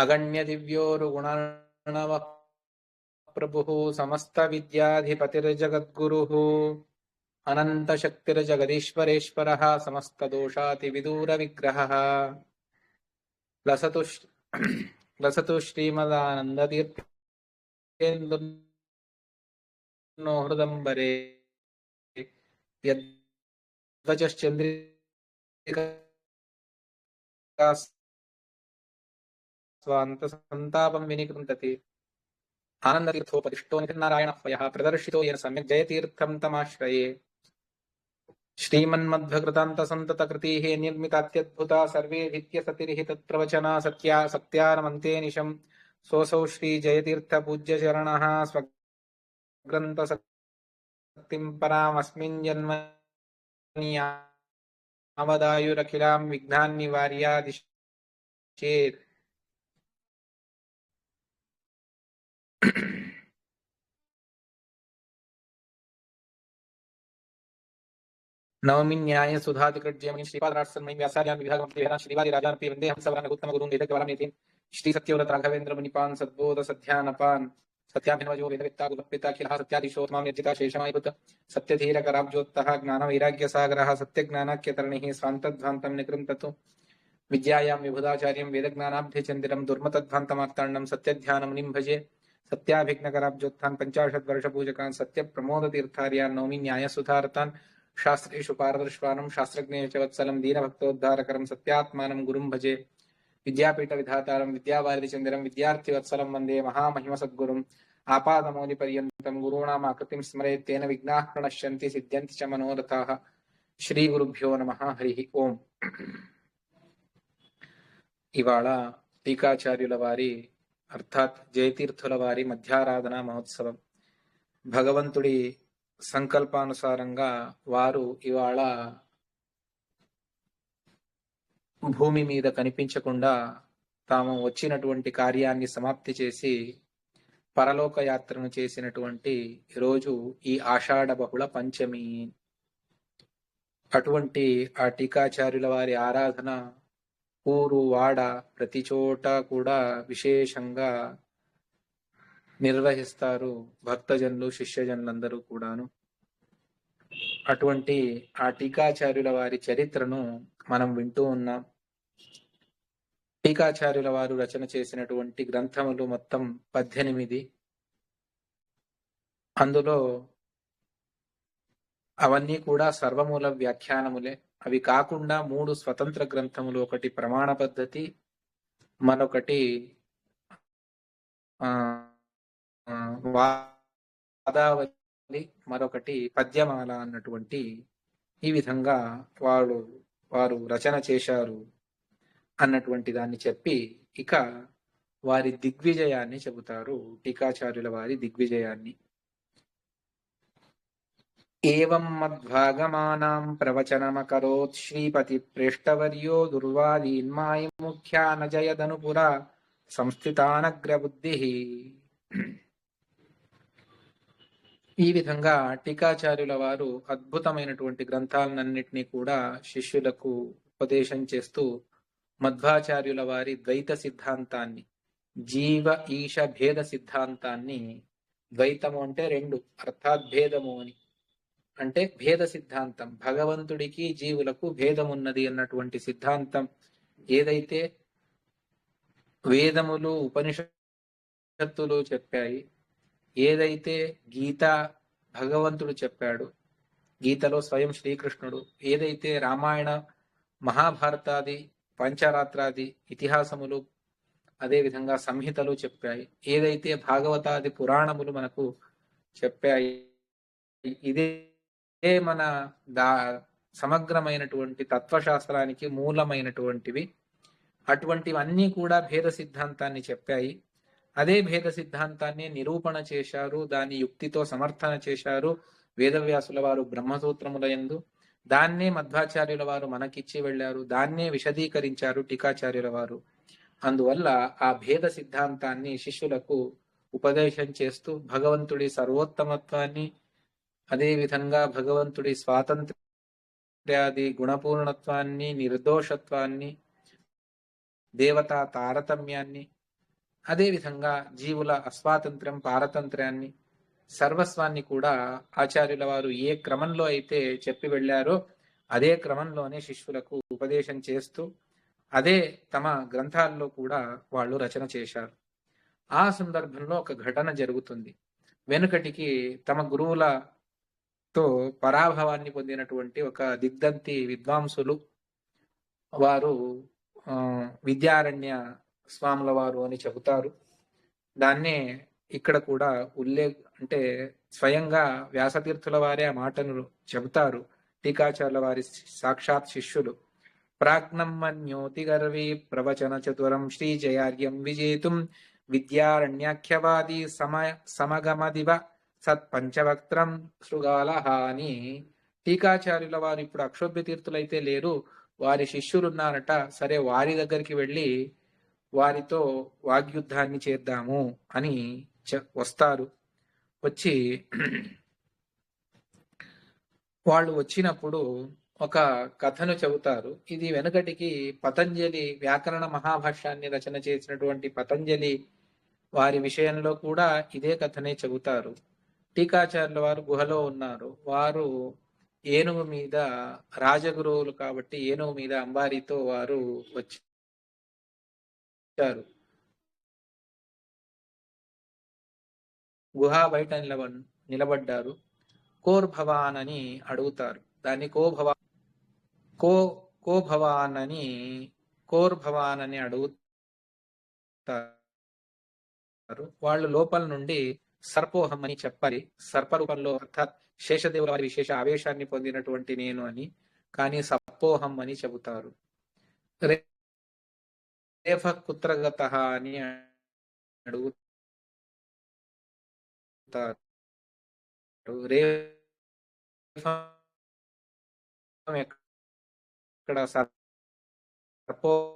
అగణ్య దివ్యోరుగుణర్ణవ ప్రభుః సమస్త విద్యాధిపతిర్జగద్గురుః అనంత శక్తిర్జగదీశ్వరేశ్వరః సమస్త దోషాతి విదూర విగ్రహః లసతు శ్రీమదానందతీర్థేందుర్నో హృదంబరే యద్వచశ్చంద్రికా స్వాంత సంతాపం వినికృంతతి ఆనందతీర్థోపదిష్టో నితిర్నారాయణః ప్రదర్శితో येन सम्यक् జయతీర్థం తమాశ్రయే श्रीमन्मध्वकृतान्तसन्ततकृतिः निर्मितात्यद्भुता सर्वेऽधीत्य तत्प्रवचना सत्यानमन्ते निशम् सोऽसौ श्रीजयतीर्थपूज्यचरणः स्वग्रन्थशक्तिं परामस्मिन् जन्मनि यावदायुरखिलां विघ्नान् निवार्यादिशेत्। नवमी न्याय सुधाधिकृज्यमणि श्रीपादराजसन्मयि व्यासार्यान् विभागमन्त्रिभेदान् श्रीवादिराजानपि वन्दे हंसवरान् उत्तमगुरून् वेदज्ञवरान् श्री सत्यव्रत राघवेन्द्र मुनिपान् सद्बोध सध्यानपान् सत्याभिनवजो वेदवित्ता गुरुपिताखिलः सत्याधीशोत्मां यज्जिता शेषमायुत सत्यधीरकराब्जोत्तः ज्ञानवैराग्यसागरः सत्यज्ञानाख्यतरणिः स्वान्तध्वान्तं निकृन्ततु विद्यायां विबुधाचार्यं वेदज्ञानाब्धिचन्दिरं दुर्मतध्वान्तमार्ताण्डं सत्यध्यानमुनिं भजे सत्याभिघ्नकराब्जोत्थान् 50 वर्षपूजकान् सत्यप्रमोदतीर्थार्यान् नौमि न्यायसुधारतान् शास्त्रेषु पारदर्शवानं शास्त्रज्ञेषु च वत्सलं दीनभक्तोद्धारकरं सत्यात्मानं गुरुं भजे विद्यापीठविधातारं विद्यावारिधिचन्द्रं विद्यार्थिवत्सलं वन्दे महामहिमसद्गुरुम् आपादमौलिपर्यन्तं गुरूणाम् आकृतिं स्मरेत् तेन विघ्नाः प्रणश्यन्ति सिद्ध्यन्ति च मनोरथाः। श्रीगुरुभ्यो नमः। हरिः ओम्। ఇవాళ టీకాచార్యుల వారి అర్థాత్ జయతీర్థుల వారి మధ్యారాధన మహోత్సవం. భగవంతుడి సంకల్పానుసారంగా వారు ఇవాళ భూమి మీద కనిపించకుండా తాము వచ్చినటువంటి కార్యాన్ని సమాప్తి చేసి పరలోక యాత్రను చేసినటువంటి రోజు ఈ ఆషాఢ బహుళ పంచమి. అటువంటి ఆ టీకాచార్యుల వారి ఆరాధన ఊరు వాడ ప్రతి చోట కూడా విశేషంగా నిర్వహిస్తారు భక్తజనులు శిష్యజనులందరూ కూడాను. అటువంటి ఆ టీకాచార్యుల వారి చరిత్రను మనం వింటూ ఉన్నాం. టీకాచార్యుల వారు రచన చేసినటువంటి గ్రంథములు మొత్తం 18. అందులో అవన్నీ కూడా సర్వమూల వ్యాఖ్యానములే. అవి కాకుండా 3 స్వతంత్ర గ్రంథములు, ఒకటి ప్రమాణ పద్ధతి, మరొకటి వాదావళి, మరొకటి పద్యమాల అన్నటువంటి ఈ విధంగా వారు రచన చేశారు అన్నటువంటి దాన్ని చెప్పి ఇక వారి దిగ్విజయాన్ని చెబుతారు. టీకాచార్యుల వారి దిగ్విజయాన్ని. ఏవం మద్భాగమానాం ప్రవచనమకరోత్ శ్రీపతి ప్రేష్టవర్యో దుర్వాదీన్మాయి ముఖ్యానజయదనుపురా సంస్థితానగ్రబుద్ధి. ఈ విధంగా టీకాచార్యుల వారు అద్భుతమైనటువంటి గ్రంథాలన్నింటినీ కూడా శిష్యులకు ఉపదేశం చేస్తూ మధ్వాచార్యుల వారి ద్వైత సిద్ధాంతాన్ని, జీవ ఈశ భేద సిద్ధాంతాన్ని, ద్వైతము అంటే 2 అర్థాత్ భేదము అని అంటే భేద సిద్ధాంతం, భగవంతుడికి జీవులకు భేదమున్నది అన్నటువంటి సిద్ధాంతం ఏదైతే వేదములు ఉపనిషత్తులు చెప్పాయి, ఏదైతే గీత భగవంతుడు చెప్పాడు, గీతలో స్వయం శ్రీకృష్ణుడు, ఏదైతే రామాయణ మహాభారతాది పంచరాత్రాది ఇతిహాసములు అదేవిధంగా సంహితలు చెప్పాయి, ఏదైతే భాగవతాది పురాణములు మనకు చెప్పాయి, ఇదే మన సమగ్రమైనటువంటి తత్వశాస్త్రానికి మూలమైనటువంటివి. అటువంటివన్నీ కూడా భేద సిద్ధాంతాన్ని చెప్పాయి. అదే భేద సిద్ధాంతాన్ని నిరూపణ చేశారు, దాన్ని యుక్తితో సమర్థన చేశారు వేదవ్యాసుల వారు బ్రహ్మసూత్రముల యందు. దాన్నే మధ్వాచార్యుల వారు మనకిచ్చి వెళ్ళారు, దాన్నే విశదీకరించారు టీకాచార్యుల వారు. అందువల్ల ఆ భేద సిద్ధాంతాన్ని శిష్యులకు ఉపదేశం చేస్తూ భగవంతుడి సర్వోత్తమత్వాన్ని, అదే విధంగా భగవంతుడి స్వాతంత్ర్యాది గుణపూర్ణత్వాన్ని, నిర్దోషత్వాన్ని, దేవతా తారతమ్యాన్ని, అదేవిధంగా జీవుల అస్వాతంత్ర్యం, పారతంత్ర్యాన్ని, సర్వస్వాన్ని కూడా ఆచార్యుల వారు ఏ క్రమంలో అయితే చెప్పి వెళ్ళారో అదే క్రమంలోనే శిష్యులకు ఉపదేశం చేస్తూ అదే తమ గ్రంథాల్లో కూడా వాళ్ళు రచన చేశారు. ఆ సందర్భంలో ఒక ఘటన జరుగుతుంది. వెనుకటికి తమ గురువులతో పరాభవాన్ని పొందినటువంటి ఒక దిగ్ధంతి విద్వాంసులు వారు విద్యారణ్య స్వాముల వారు అని చెబుతారు. దాన్నే ఇక్కడ కూడా అంటే స్వయంగా వ్యాసతీర్థుల వారే ఆ మాటను చెబుతారు. టీకాచార్యుల వారి సాక్షాత్ శిష్యులు. ప్రాజ్ఞమన్యోతి గర్వే ప్రవచన చతురం శ్రీజయార్యం విజేతుం విద్యారణ్యాఖ్యవాది సమగమదివ సత్పంచవక్త్రం శృగాలహ అని టీకాచార్యుల వారు ఇప్పుడు అక్షోభ్య తీర్థులైతే లేరు, వారి శిష్యులున్నారట. సరే, వారి దగ్గరికి వెళ్ళి వారితో వాగ్యుద్ధాన్ని చేద్దాము అని వస్తారు. వచ్చి వాళ్ళు వచ్చినప్పుడు ఒక కథను చెబుతారు. ఇది వెనుకటికి పతంజలి వ్యాకరణ మహాభాష్యాన్ని రచన చేసినటువంటి పతంజలి వారి విషయంలో కూడా ఇదే కథనే చెబుతారు. టీకాచార్యుల వారు గుహలో ఉన్నారు. వారు ఏనుగు మీద, రాజగురువులు కాబట్టి ఏనుగు మీద అంబారీతో వారు వచ్చారు. గుహ బయట నిలబడ్డారు. కోర్ భవాన్ అని అడుగుతారు. దాన్ని కోర్ భవాన్ అని అడుగుతారు. వాళ్ళు లోపల నుండి సర్పోహం అని చెప్పాలి. సర్పరూపంలో, అర్థాత్ శేషదేవుల వారి విశేష ఆవేశాన్ని పొందినటువంటి నేను అని, కానీ సర్పోహం అని చెబుతారు. రేఫ కుత్రగత అని అడుగుతారు. ఎక్కడ సర్పోహం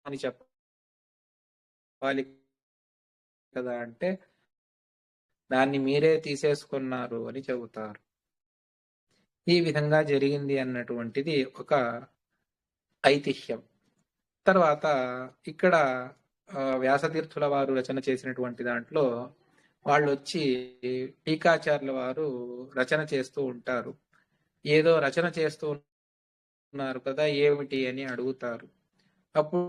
అని చెప్పాలి కదా అంటే దాన్ని మీరే తీసేసుకున్నారు అని చెబుతారు. ఈ విధంగా జరిగింది అన్నటువంటిది ఒక ఐతిహ్యం. తర్వాత ఇక్కడ వ్యాసతీర్థుల వారు రచన చేసినటువంటి దాంట్లో వాళ్ళు వచ్చి టీకాచార్యుల వారు రచన చేస్తూ ఉంటారు. ఏదో రచన చేస్తూ ఉన్నారు కదా, ఏమిటి అని అడుగుతారు. అప్పుడు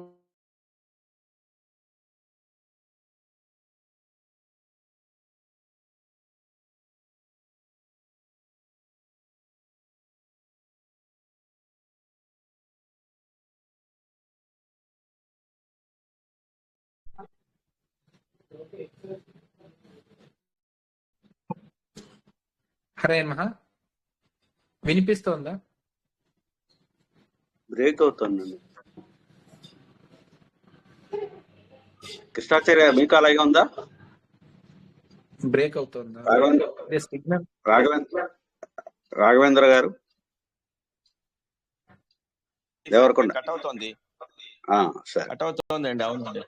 హరే మహా వినిపిస్తోందా? బ్రేక్ అవుతుందండి. కృష్ణాచార్య మీకు అలాగే ఉందా? బ్రేక్ అవుతుందా? రాఘవేంద్ర గారు దేవరకొండ కట్ అవుతుంది. కట్ అవుతుందండి. అవును,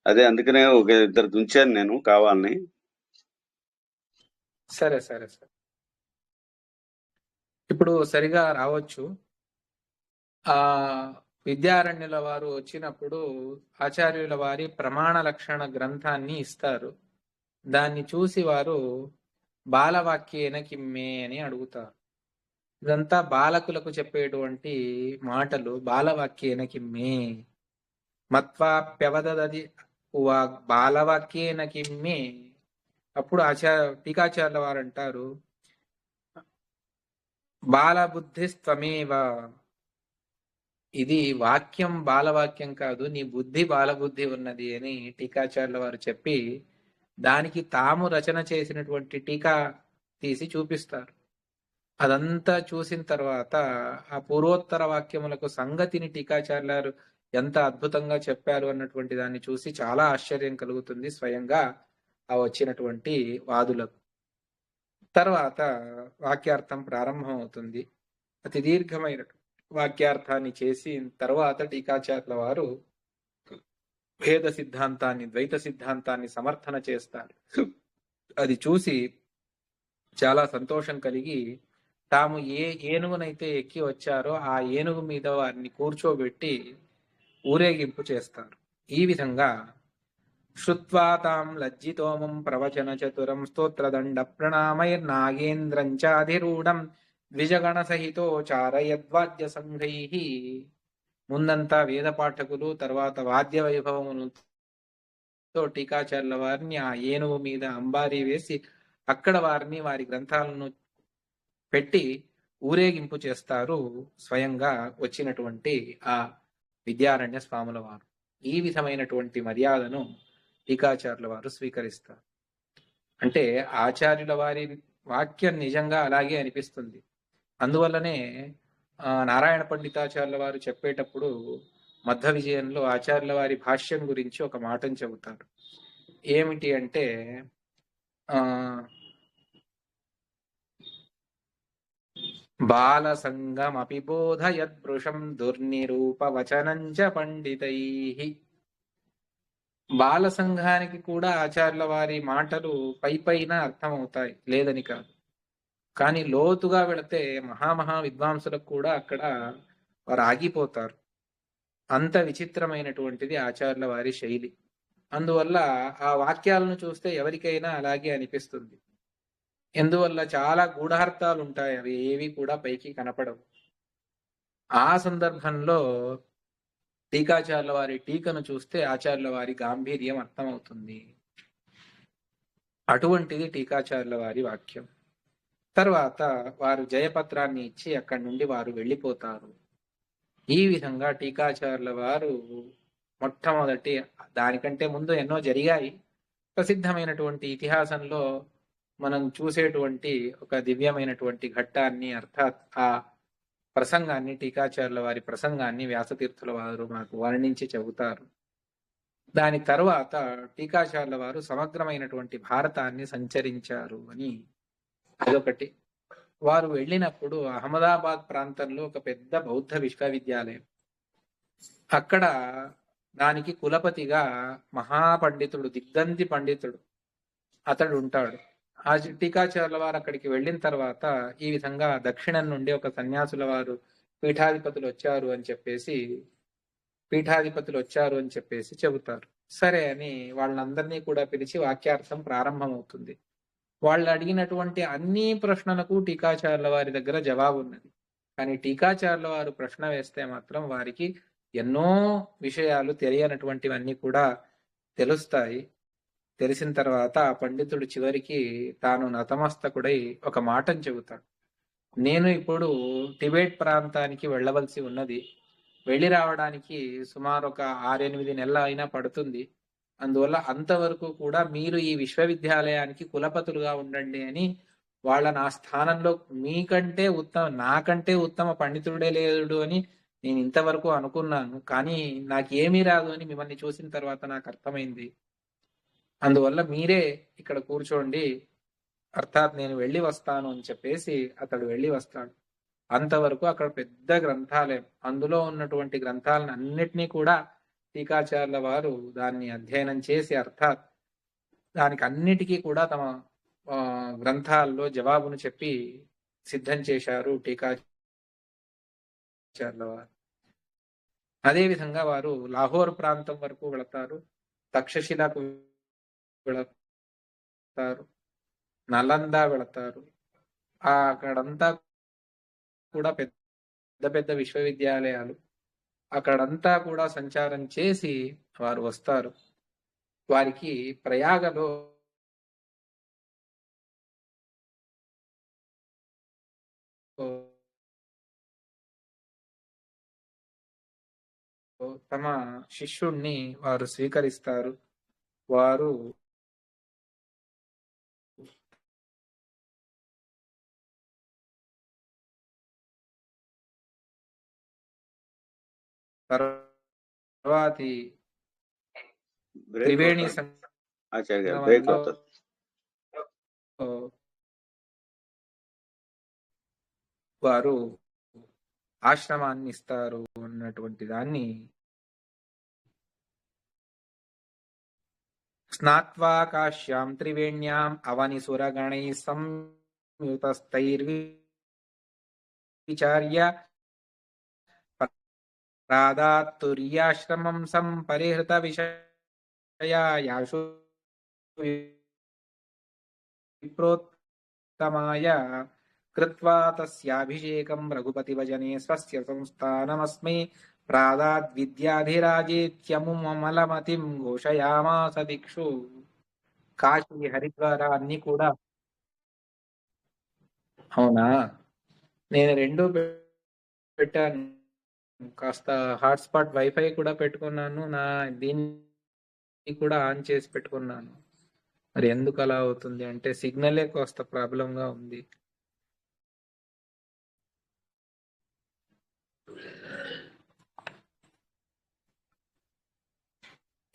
అదే అందుకనే ఒక ఇద్దరు దుంచాను నేను కావాలని. సరే సరే సరే, ఇప్పుడు సరిగా రావచ్చు. విద్యారణ్యుల వారు వచ్చినప్పుడు ఆచార్యుల వారి ప్రమాణ లక్షణ గ్రంథాన్ని ఇస్తారు. దాన్ని చూసి వారు బాలవాక్యేన కిమ్మే అని అడుగుతారు. ఇదంతా బాలకులకు చెప్పేటువంటి మాటలు. బాలవాక్యేన కిమ్మే మత్వాప్యవదది బాలవాక్యేన కిమ్మే. అప్పుడు టీకాచార్యుల వారు అంటారు, బాలబుద్ధిస్త్వమేవ. ఇది వాక్యం బాలవాక్యం కాదు, నీ బుద్ధి బాలబుద్ధి ఉన్నది అని టీకాచార్యుల వారు చెప్పి దానికి తాము రచన చేసినటువంటి టీకా తీసి చూపిస్తారు. అదంతా చూసిన తర్వాత ఆ పూర్వోత్తర వాక్యములకు సంగతిని టీకాచార్యులు ఎంత అద్భుతంగా చెప్పారు అన్నటువంటి దాన్ని చూసి చాలా ఆశ్చర్యం కలుగుతుంది స్వయంగా ఆ వచ్చినటువంటి వాదులకు. తర్వాత వాక్యార్థం ప్రారంభం అవుతుంది. అతి దీర్ఘమైన వాక్యార్థాన్ని చేసి తర్వాత టీకాచార్యుల వారు భేద సిద్ధాంతాన్ని, ద్వైత సిద్ధాంతాన్ని సమర్థన చేస్తారు. అది చూసి చాలా సంతోషం కలిగి తాము ఏ ఏనుగునైతే ఎక్కి వచ్చారో ఆ ఏనుగు మీద వారిని కూర్చోబెట్టి ఊరేగింపు చేస్తారు. ఈ విధంగా శ్రుత్వా తాం లజ్జితోమం ప్రవచన చతురం స్తోత్రదండ ప్రణామైర్నాగేంద్రం చాధిరూఢం ద్విజగణ సహితో చారయద్వాద్య సంఘైః. ముందంతా వేద పాఠకులు, తర్వాత వాద్య వైభవములతో టీకాచార్యుల వారిని ఆ ఏనుగు మీద అంబారీ వేసి అక్కడ వారిని వారి గ్రంథాలను పెట్టి ఊరేగింపు చేస్తారు స్వయంగా వచ్చినటువంటి ఆ విద్యారణ్య స్వాముల వారు. ఈ విధమైనటువంటి మర్యాదను టీకాచార్యుల వారు స్వీకరిస్తారు. అంటే ఆచార్యుల వారి వాక్యం నిజంగా అలాగే అనిపిస్తుంది. అందువల్లనే నారాయణ పండితాచార్యుల వారు చెప్పేటప్పుడు మధ్వ విజయంలో ఆచార్యుల వారి భాష్యం గురించి ఒక మాటను చెబుతారు. ఏమిటి అంటే బాలసంగమపి బోధయద్భృశం దుర్నిరూపవచనంచ పండితైః. బాల సంఘానికి కూడా ఆచార్యుల వారి మాటలు పైన అర్థమవుతాయి, లేదని కాదు. కానీ లోతుగా వెళితే మహామహా విద్వాంసులకు కూడా అక్కడ వారు ఆగిపోతారు. అంత విచిత్రమైనటువంటిది ఆచార్యుల వారి శైలి. అందువల్ల ఆ వాక్యాలను చూస్తే ఎవరికైనా అలాగే అనిపిస్తుంది. ఎందువల్ల చాలా గూఢార్థాలు ఉంటాయి, అవి ఏవి కూడా పైకి కనపడవు. ఆ సందర్భంలో టీకాచార్యుల వారి టీకను చూస్తే ఆచార్యుల వారి గాంభీర్యం అర్థమవుతుంది. అటువంటిది టీకాచార్యుల వారి వాక్యం. తర్వాత వారు జయపత్రాన్ని ఇచ్చి అక్కడి నుండి వారు వెళ్ళిపోతారు. ఈ విధంగా టీకాచార్యుల వారు మొట్టమొదటి, దానికంటే ముందు ఎన్నో జరిగాయి. ప్రసిద్ధమైనటువంటి ఇతిహాసంలో మనం చూసేటువంటి ఒక దివ్యమైనటువంటి ఘట్టాన్ని, అర్థాత్ ఆ ప్రసంగాన్ని, టీకాచార్యుల వారి ప్రసంగాన్ని వ్యాసతీర్థుల వారు మనకు వర్ణించి చెబుతారు. దాని తరువాత టీకాచార్యుల వారు సమగ్రమైనటువంటి భారతాన్ని సంచరించారు అని అదొకటి. వారు వెళ్ళినప్పుడు అహ్మదాబాద్ ప్రాంతంలో ఒక పెద్ద బౌద్ధ విశ్వవిద్యాలయం, అక్కడ దానికి కులపతిగా మహాపండితుడు, దిగ్దంతి పండితుడు అతడు ఉంటాడు. ఆ టీకాచార్యుల వారు అక్కడికి వెళ్ళిన తర్వాత ఈ విధంగా దక్షిణం నుండి ఒక సన్యాసుల వారు పీఠాధిపతులు వచ్చారు అని చెప్పేసి చెబుతారు. సరే అని వాళ్ళందరినీ కూడా పిలిచి వాక్యార్థం ప్రారంభమవుతుంది. వాళ్ళు అడిగినటువంటి అన్ని ప్రశ్నలకు టీకాచార్యుల వారి దగ్గర జవాబు ఉన్నది. కానీ టీకాచార్యుల వారు ప్రశ్న వేస్తే మాత్రం వారికి ఎన్నో విషయాలు తెలియనటువంటివన్నీ కూడా తెలుస్తాయి. తెలిసిన తర్వాత ఆ పండితుడు చివరికి తాను నతమస్తకుడై ఒక మాటను చెబుతాడు. నేను ఇప్పుడు టిబెట్ ప్రాంతానికి వెళ్ళవలసి ఉన్నది. వెళ్ళి రావడానికి సుమారు ఒక 6-8 నెలలు అయినా పడుతుంది. అందువల్ల అంతవరకు కూడా మీరు ఈ విశ్వవిద్యాలయానికి కులపతులుగా ఉండండి అని వాళ్ళ నా స్థానంలో నాకంటే ఉత్తమ పండితుడే లేడు అని నేను ఇంతవరకు అనుకున్నాను. కానీ నాకేమీ రాదు అని మిమ్మల్ని చూసిన తర్వాత నాకు అర్థమైంది. అందువల్ల మీరే ఇక్కడ కూర్చోండి, అర్థాత్ నేను వెళ్ళి వస్తాను అని చెప్పేసి అతడు వెళ్ళి వస్తాడు. అంతవరకు అక్కడ పెద్ద గ్రంథాలయం, అందులో ఉన్నటువంటి గ్రంథాలను అన్నిటినీ కూడా టీకాచార్యుల వారు దాన్ని అధ్యయనం చేసి, అర్థాత్ దానికి అన్నిటికీ కూడా తమ గ్రంథాల్లో జవాబును చెప్పి సిద్ధం చేశారు టీకాచార్యుల వారు. అదేవిధంగా వారు లాహోర్ ప్రాంతం వరకు వెళతారు, తక్షశిలకు వెళతారు, నలంద వెళతారు. అక్కడంతా కూడా పెద్ద పెద్ద విశ్వవిద్యాలయాలు, అక్కడంతా కూడా సంచారం చేసి వారు వస్తారు. వారికి ప్రయాగలో తమ శిష్యుణ్ణి వారు స్వీకరిస్తారు. వారు తర్వాతి త్రివేణి సంగమంలో వారు ఆశ్రమాన్ని ఇస్తారు అన్నటువంటి దాన్ని స్నాత్వా కాశ్యాం త్రివేణ్యాం అవని సురగణై సంయుతస్తైర్వి విచార్య ప్రాదాతుర్యాశ్రమం సంపరిహృత విషయాయాశు విప్రోత్తమాయ కృత్వా తస్యాభిషేకం రఘుపతివజనే స్వస్య సంస్థానమస్మై ప్రాదాద్విద్యాధిరాజేత్యముమలమతిం ఘోషయామాస దిక్షు. కాశీ, హరిద్వార అన్ని కూడా. అవునా, నేను రెండు పెట్టాను. కాస్త హాట్స్పాట్ వైఫై కూడా పెట్టుకున్నాను, దీన్ని కూడా ఆన్ చేసి పెట్టుకున్నాను. మరి ఎందుకు అలా అవుతుంది అంటే సిగ్నలే కాస్త ప్రాబ్లం గా ఉంది.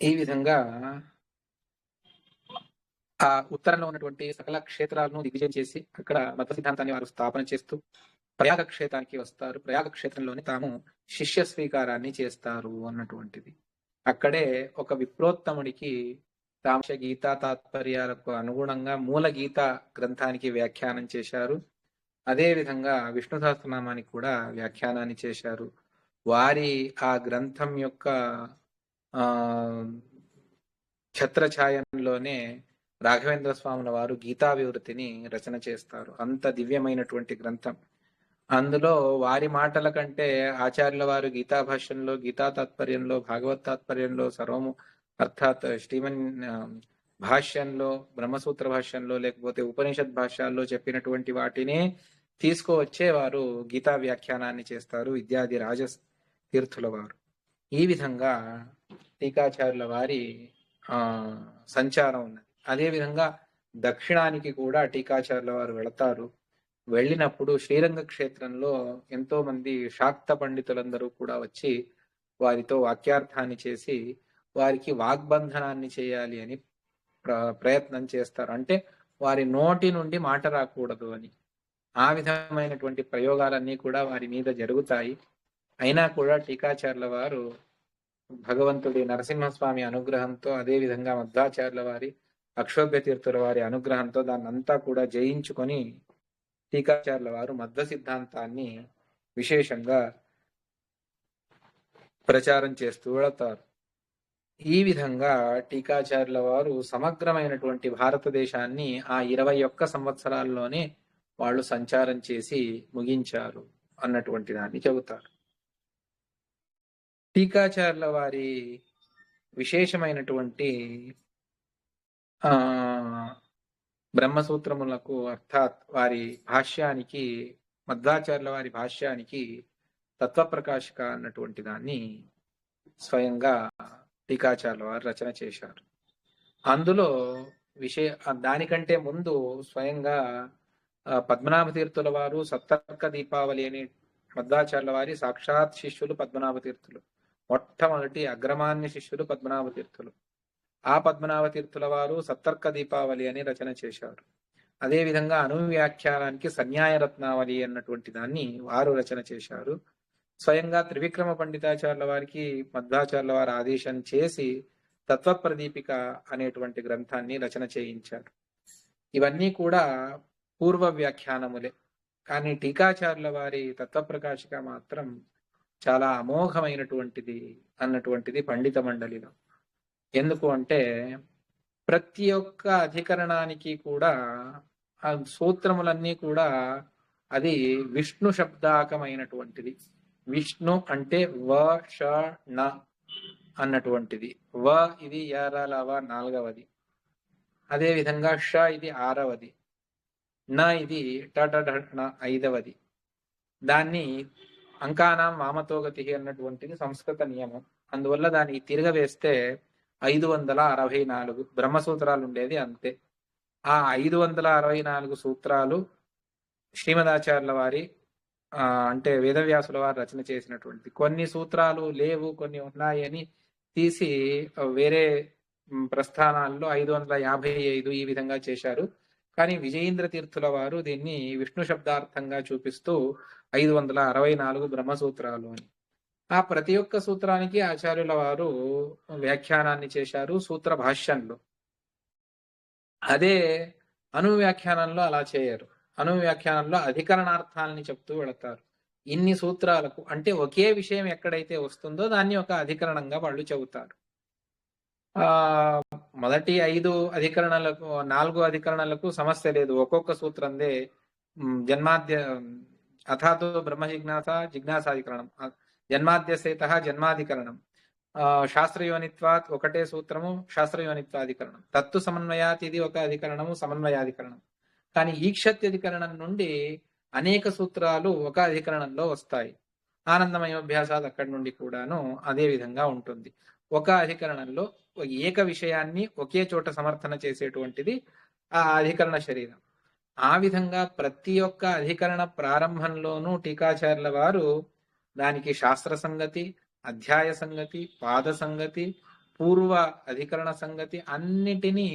ఈ విధంగా ఆ ఉత్తరంలో ఉన్నటువంటి సకల క్షేత్రాలను దిగ్విజయం చేసి అక్కడ మత సిద్ధాంతాన్ని వారు స్థాపన చేస్తూ ప్రయాగ క్షేత్రానికి వస్తారు. ప్రయాగ క్షేత్రంలోనే తాము శిష్య స్వీకారాన్ని చేస్తారు అన్నటువంటిది. అక్కడే ఒక విప్రోత్తముడికి తాము గీతా తాత్పర్యాలకు అనుగుణంగా మూల గీత గ్రంథానికి వ్యాఖ్యానం చేశారు. అదే విధంగా విష్ణు సహస్రనామానికి కూడా వ్యాఖ్యానాన్ని చేశారు. వారి ఆ గ్రంథం యొక్క ఛత్రఛాయంలోనే రాఘవేంద్ర స్వాముల వారు గీతావివృతిని రచన చేస్తారు. అంత దివ్యమైనటువంటి గ్రంథం. అందులో వారి మాటల కంటే ఆచార్యుల వారు గీతా భాష్యంలో, గీతా తాత్పర్యంలో, భాగవత్ తాత్పర్యంలో, సర్వము అర్థాత్ శ్రీమన్ భాష్యంలో, బ్రహ్మసూత్ర భాష్యంలో, లేకపోతే ఉపనిషత్ భాష్యాల్లో చెప్పినటువంటి వాటినే తీసుకువచ్చే వారు గీతా వ్యాఖ్యానాన్ని చేస్తారు విద్యాధి రాజ తీర్థుల వారు. ఈ విధంగా టీకాచార్యుల వారి సంచారం ఉన్నది. అదే విధంగా దక్షిణానికి కూడా టీకాచార్యుల వారు వెళతారు. వెళ్ళినప్పుడు శ్రీరంగ క్షేత్రంలో ఎంతో మంది శాక్త పండితులందరూ కూడా వచ్చి వారితో వాక్యార్థాన్ని చేసి వారికి వాగ్బంధనాన్ని చేయాలి అని ప్రయత్నం చేస్తారు. అంటే వారి నోటి నుండి మాట రాకూడదు అని. ఆ విధమైనటువంటి ప్రయోగాలన్నీ కూడా వారి మీద జరుగుతాయి. అయినా కూడా టీకాచార్యుల వారు భగవంతుడి నరసింహస్వామి అనుగ్రహంతో, అదే విధంగా మధ్వాచార్యుల వారి, అక్షోభ్య తీర్థుల వారి అనుగ్రహంతో దాన్నంతా కూడా జయించుకొని టీకాచార్యుల వారు మధ్వ సిద్ధాంతాన్ని విశేషంగా ప్రచారం చేస్తూ వెళతారు. ఈ విధంగా టీకాచార్యుల వారు సమగ్రమైనటువంటి భారతదేశాన్ని ఆ 21 సంవత్సరాల్లోనే వాళ్ళు సంచారం చేసి ముగించారు అన్నటువంటి దాన్ని చెబుతారు. టీకాచార్యుల వారి విశేషమైనటువంటి బ్రహ్మసూత్రములకు అర్థాత్ వారి భాష్యానికి, మధ్వాచార్యుల వారి భాష్యానికి తత్వప్రకాశిక అన్నటువంటి దాన్ని స్వయంగా టీకాచార్యుల వారు రచన చేశారు. అందులో దానికంటే ముందు స్వయంగా పద్మనాభ తీర్థుల వారు సప్తర్క దీపావళి అనే మధ్వాచార్యుల వారి సాక్షాత్ శిష్యులు పద్మనాభ తీర్థులు. మొట్టమొదటి అగ్రమాన్య శిష్యులు పద్మనాభ తీర్థులు. ఆ పద్మనాభ తీర్థుల వారు సప్తర్క దీపావళి అని రచన చేశారు. అదే విధంగా అనువ్యాఖ్యానానికి సన్యాయ రత్నావళి అన్నటువంటి దాన్ని వారు రచన చేశారు. స్వయంగా త్రివిక్రమ పండితాచార్యుల వారికి మధ్వాచార్యుల వారు ఆదేశం చేసి తత్వప్రదీపిక అనేటువంటి గ్రంథాన్ని రచన చేయించారు. ఇవన్నీ కూడా పూర్వ వ్యాఖ్యానములే. కానీ టీకాచార్యుల వారి తత్వప్రకాశిక మాత్రం చాలా అమోఘమైనటువంటిది అన్నటువంటిది పండిత మండలిలో. ఎందుకు అంటే ప్రతి ఒక్క అధికరణానికి కూడా ఆ సూత్రములన్నీ కూడా అది విష్ణు శబ్దాకమైనటువంటిది. విష్ణు అంటే వ ష ణ అన్నటువంటిది. వ ఇది యారాలవ 4వది. అదే విధంగా ష ఇది 6వది. న ఇది ట 5వది. దాన్ని అంకానాం వామతోగతి అన్నటువంటిది సంస్కృత నియమం. అందువల్ల దానికి తిరగవేస్తే 564 బ్రహ్మసూత్రాలు ఉండేది అంతే. ఆ 564 సూత్రాలు శ్రీమదాచార్యుల వారి అంటే వేదవ్యాసుల వారు రచన చేసినటువంటి. కొన్ని సూత్రాలు లేవు, కొన్ని ఉన్నాయి అని తీసి వేరే ప్రస్థానాల్లో 555 ఈ విధంగా చేశారు. కానీ విజయేంద్ర తీర్థుల వారు దీన్ని విష్ణు శబ్దార్థంగా చూపిస్తూ 564 బ్రహ్మసూత్రాలు అని. ఆ ప్రతి ఒక్క సూత్రానికి ఆచార్యుల వారు వ్యాఖ్యానాన్ని చేశారు సూత్ర భాష్యంలో. అదే అనువ్యాఖ్యానంలో అలా చేయరు. అనువ్యాఖ్యానంలో అధికరణార్థాలని చెప్తూ వెళతారు. ఇన్ని సూత్రాలకు అంటే ఒకే విషయం ఎక్కడైతే వస్తుందో దాన్ని ఒక అధికరణంగా వాళ్ళు చెబుతారు. ఆ మొదటి 5 అధికరణలకు 4 అధికరణలకు సమస్య లేదు. ఒక్కొక్క సూత్రందే జన్మాద్య అథాతో బ్రహ్మ జిజ్ఞాసాధికరణం, జన్మాద్యసేతః జన్మాధికరణం, శాస్త్రయోనిత్వాత్ ఒకటే సూత్రము శాస్త్రయోనిత్వాధికరణం, తత్తు సమన్వయాత్ ఇది ఒక అధికరణము సమన్వయాధికరణం. కానీ ఈక్షత్యధికరణం నుండి అనేక సూత్రాలు ఒక అధికరణంలో వస్తాయి. ఆనందమయోభ్యాసాలు అక్కడి నుండి కూడాను అదే విధంగా ఉంటుంది. ఒక అధికరణంలో ఏక విషయాన్ని ఒకే చోట సమర్థన చేసేటువంటిది ఆ అధికరణ శరీరం. ఆ విధంగా ప్రతి ఒక్క అధికరణ ప్రారంభంలోనూ టీకాచార్యుల వారు దానికి శాస్త్ర సంగతి, అధ్యాయ సంగతి, పాద సంగతి, పూర్వ అధికరణ సంగతి అన్నిటినీ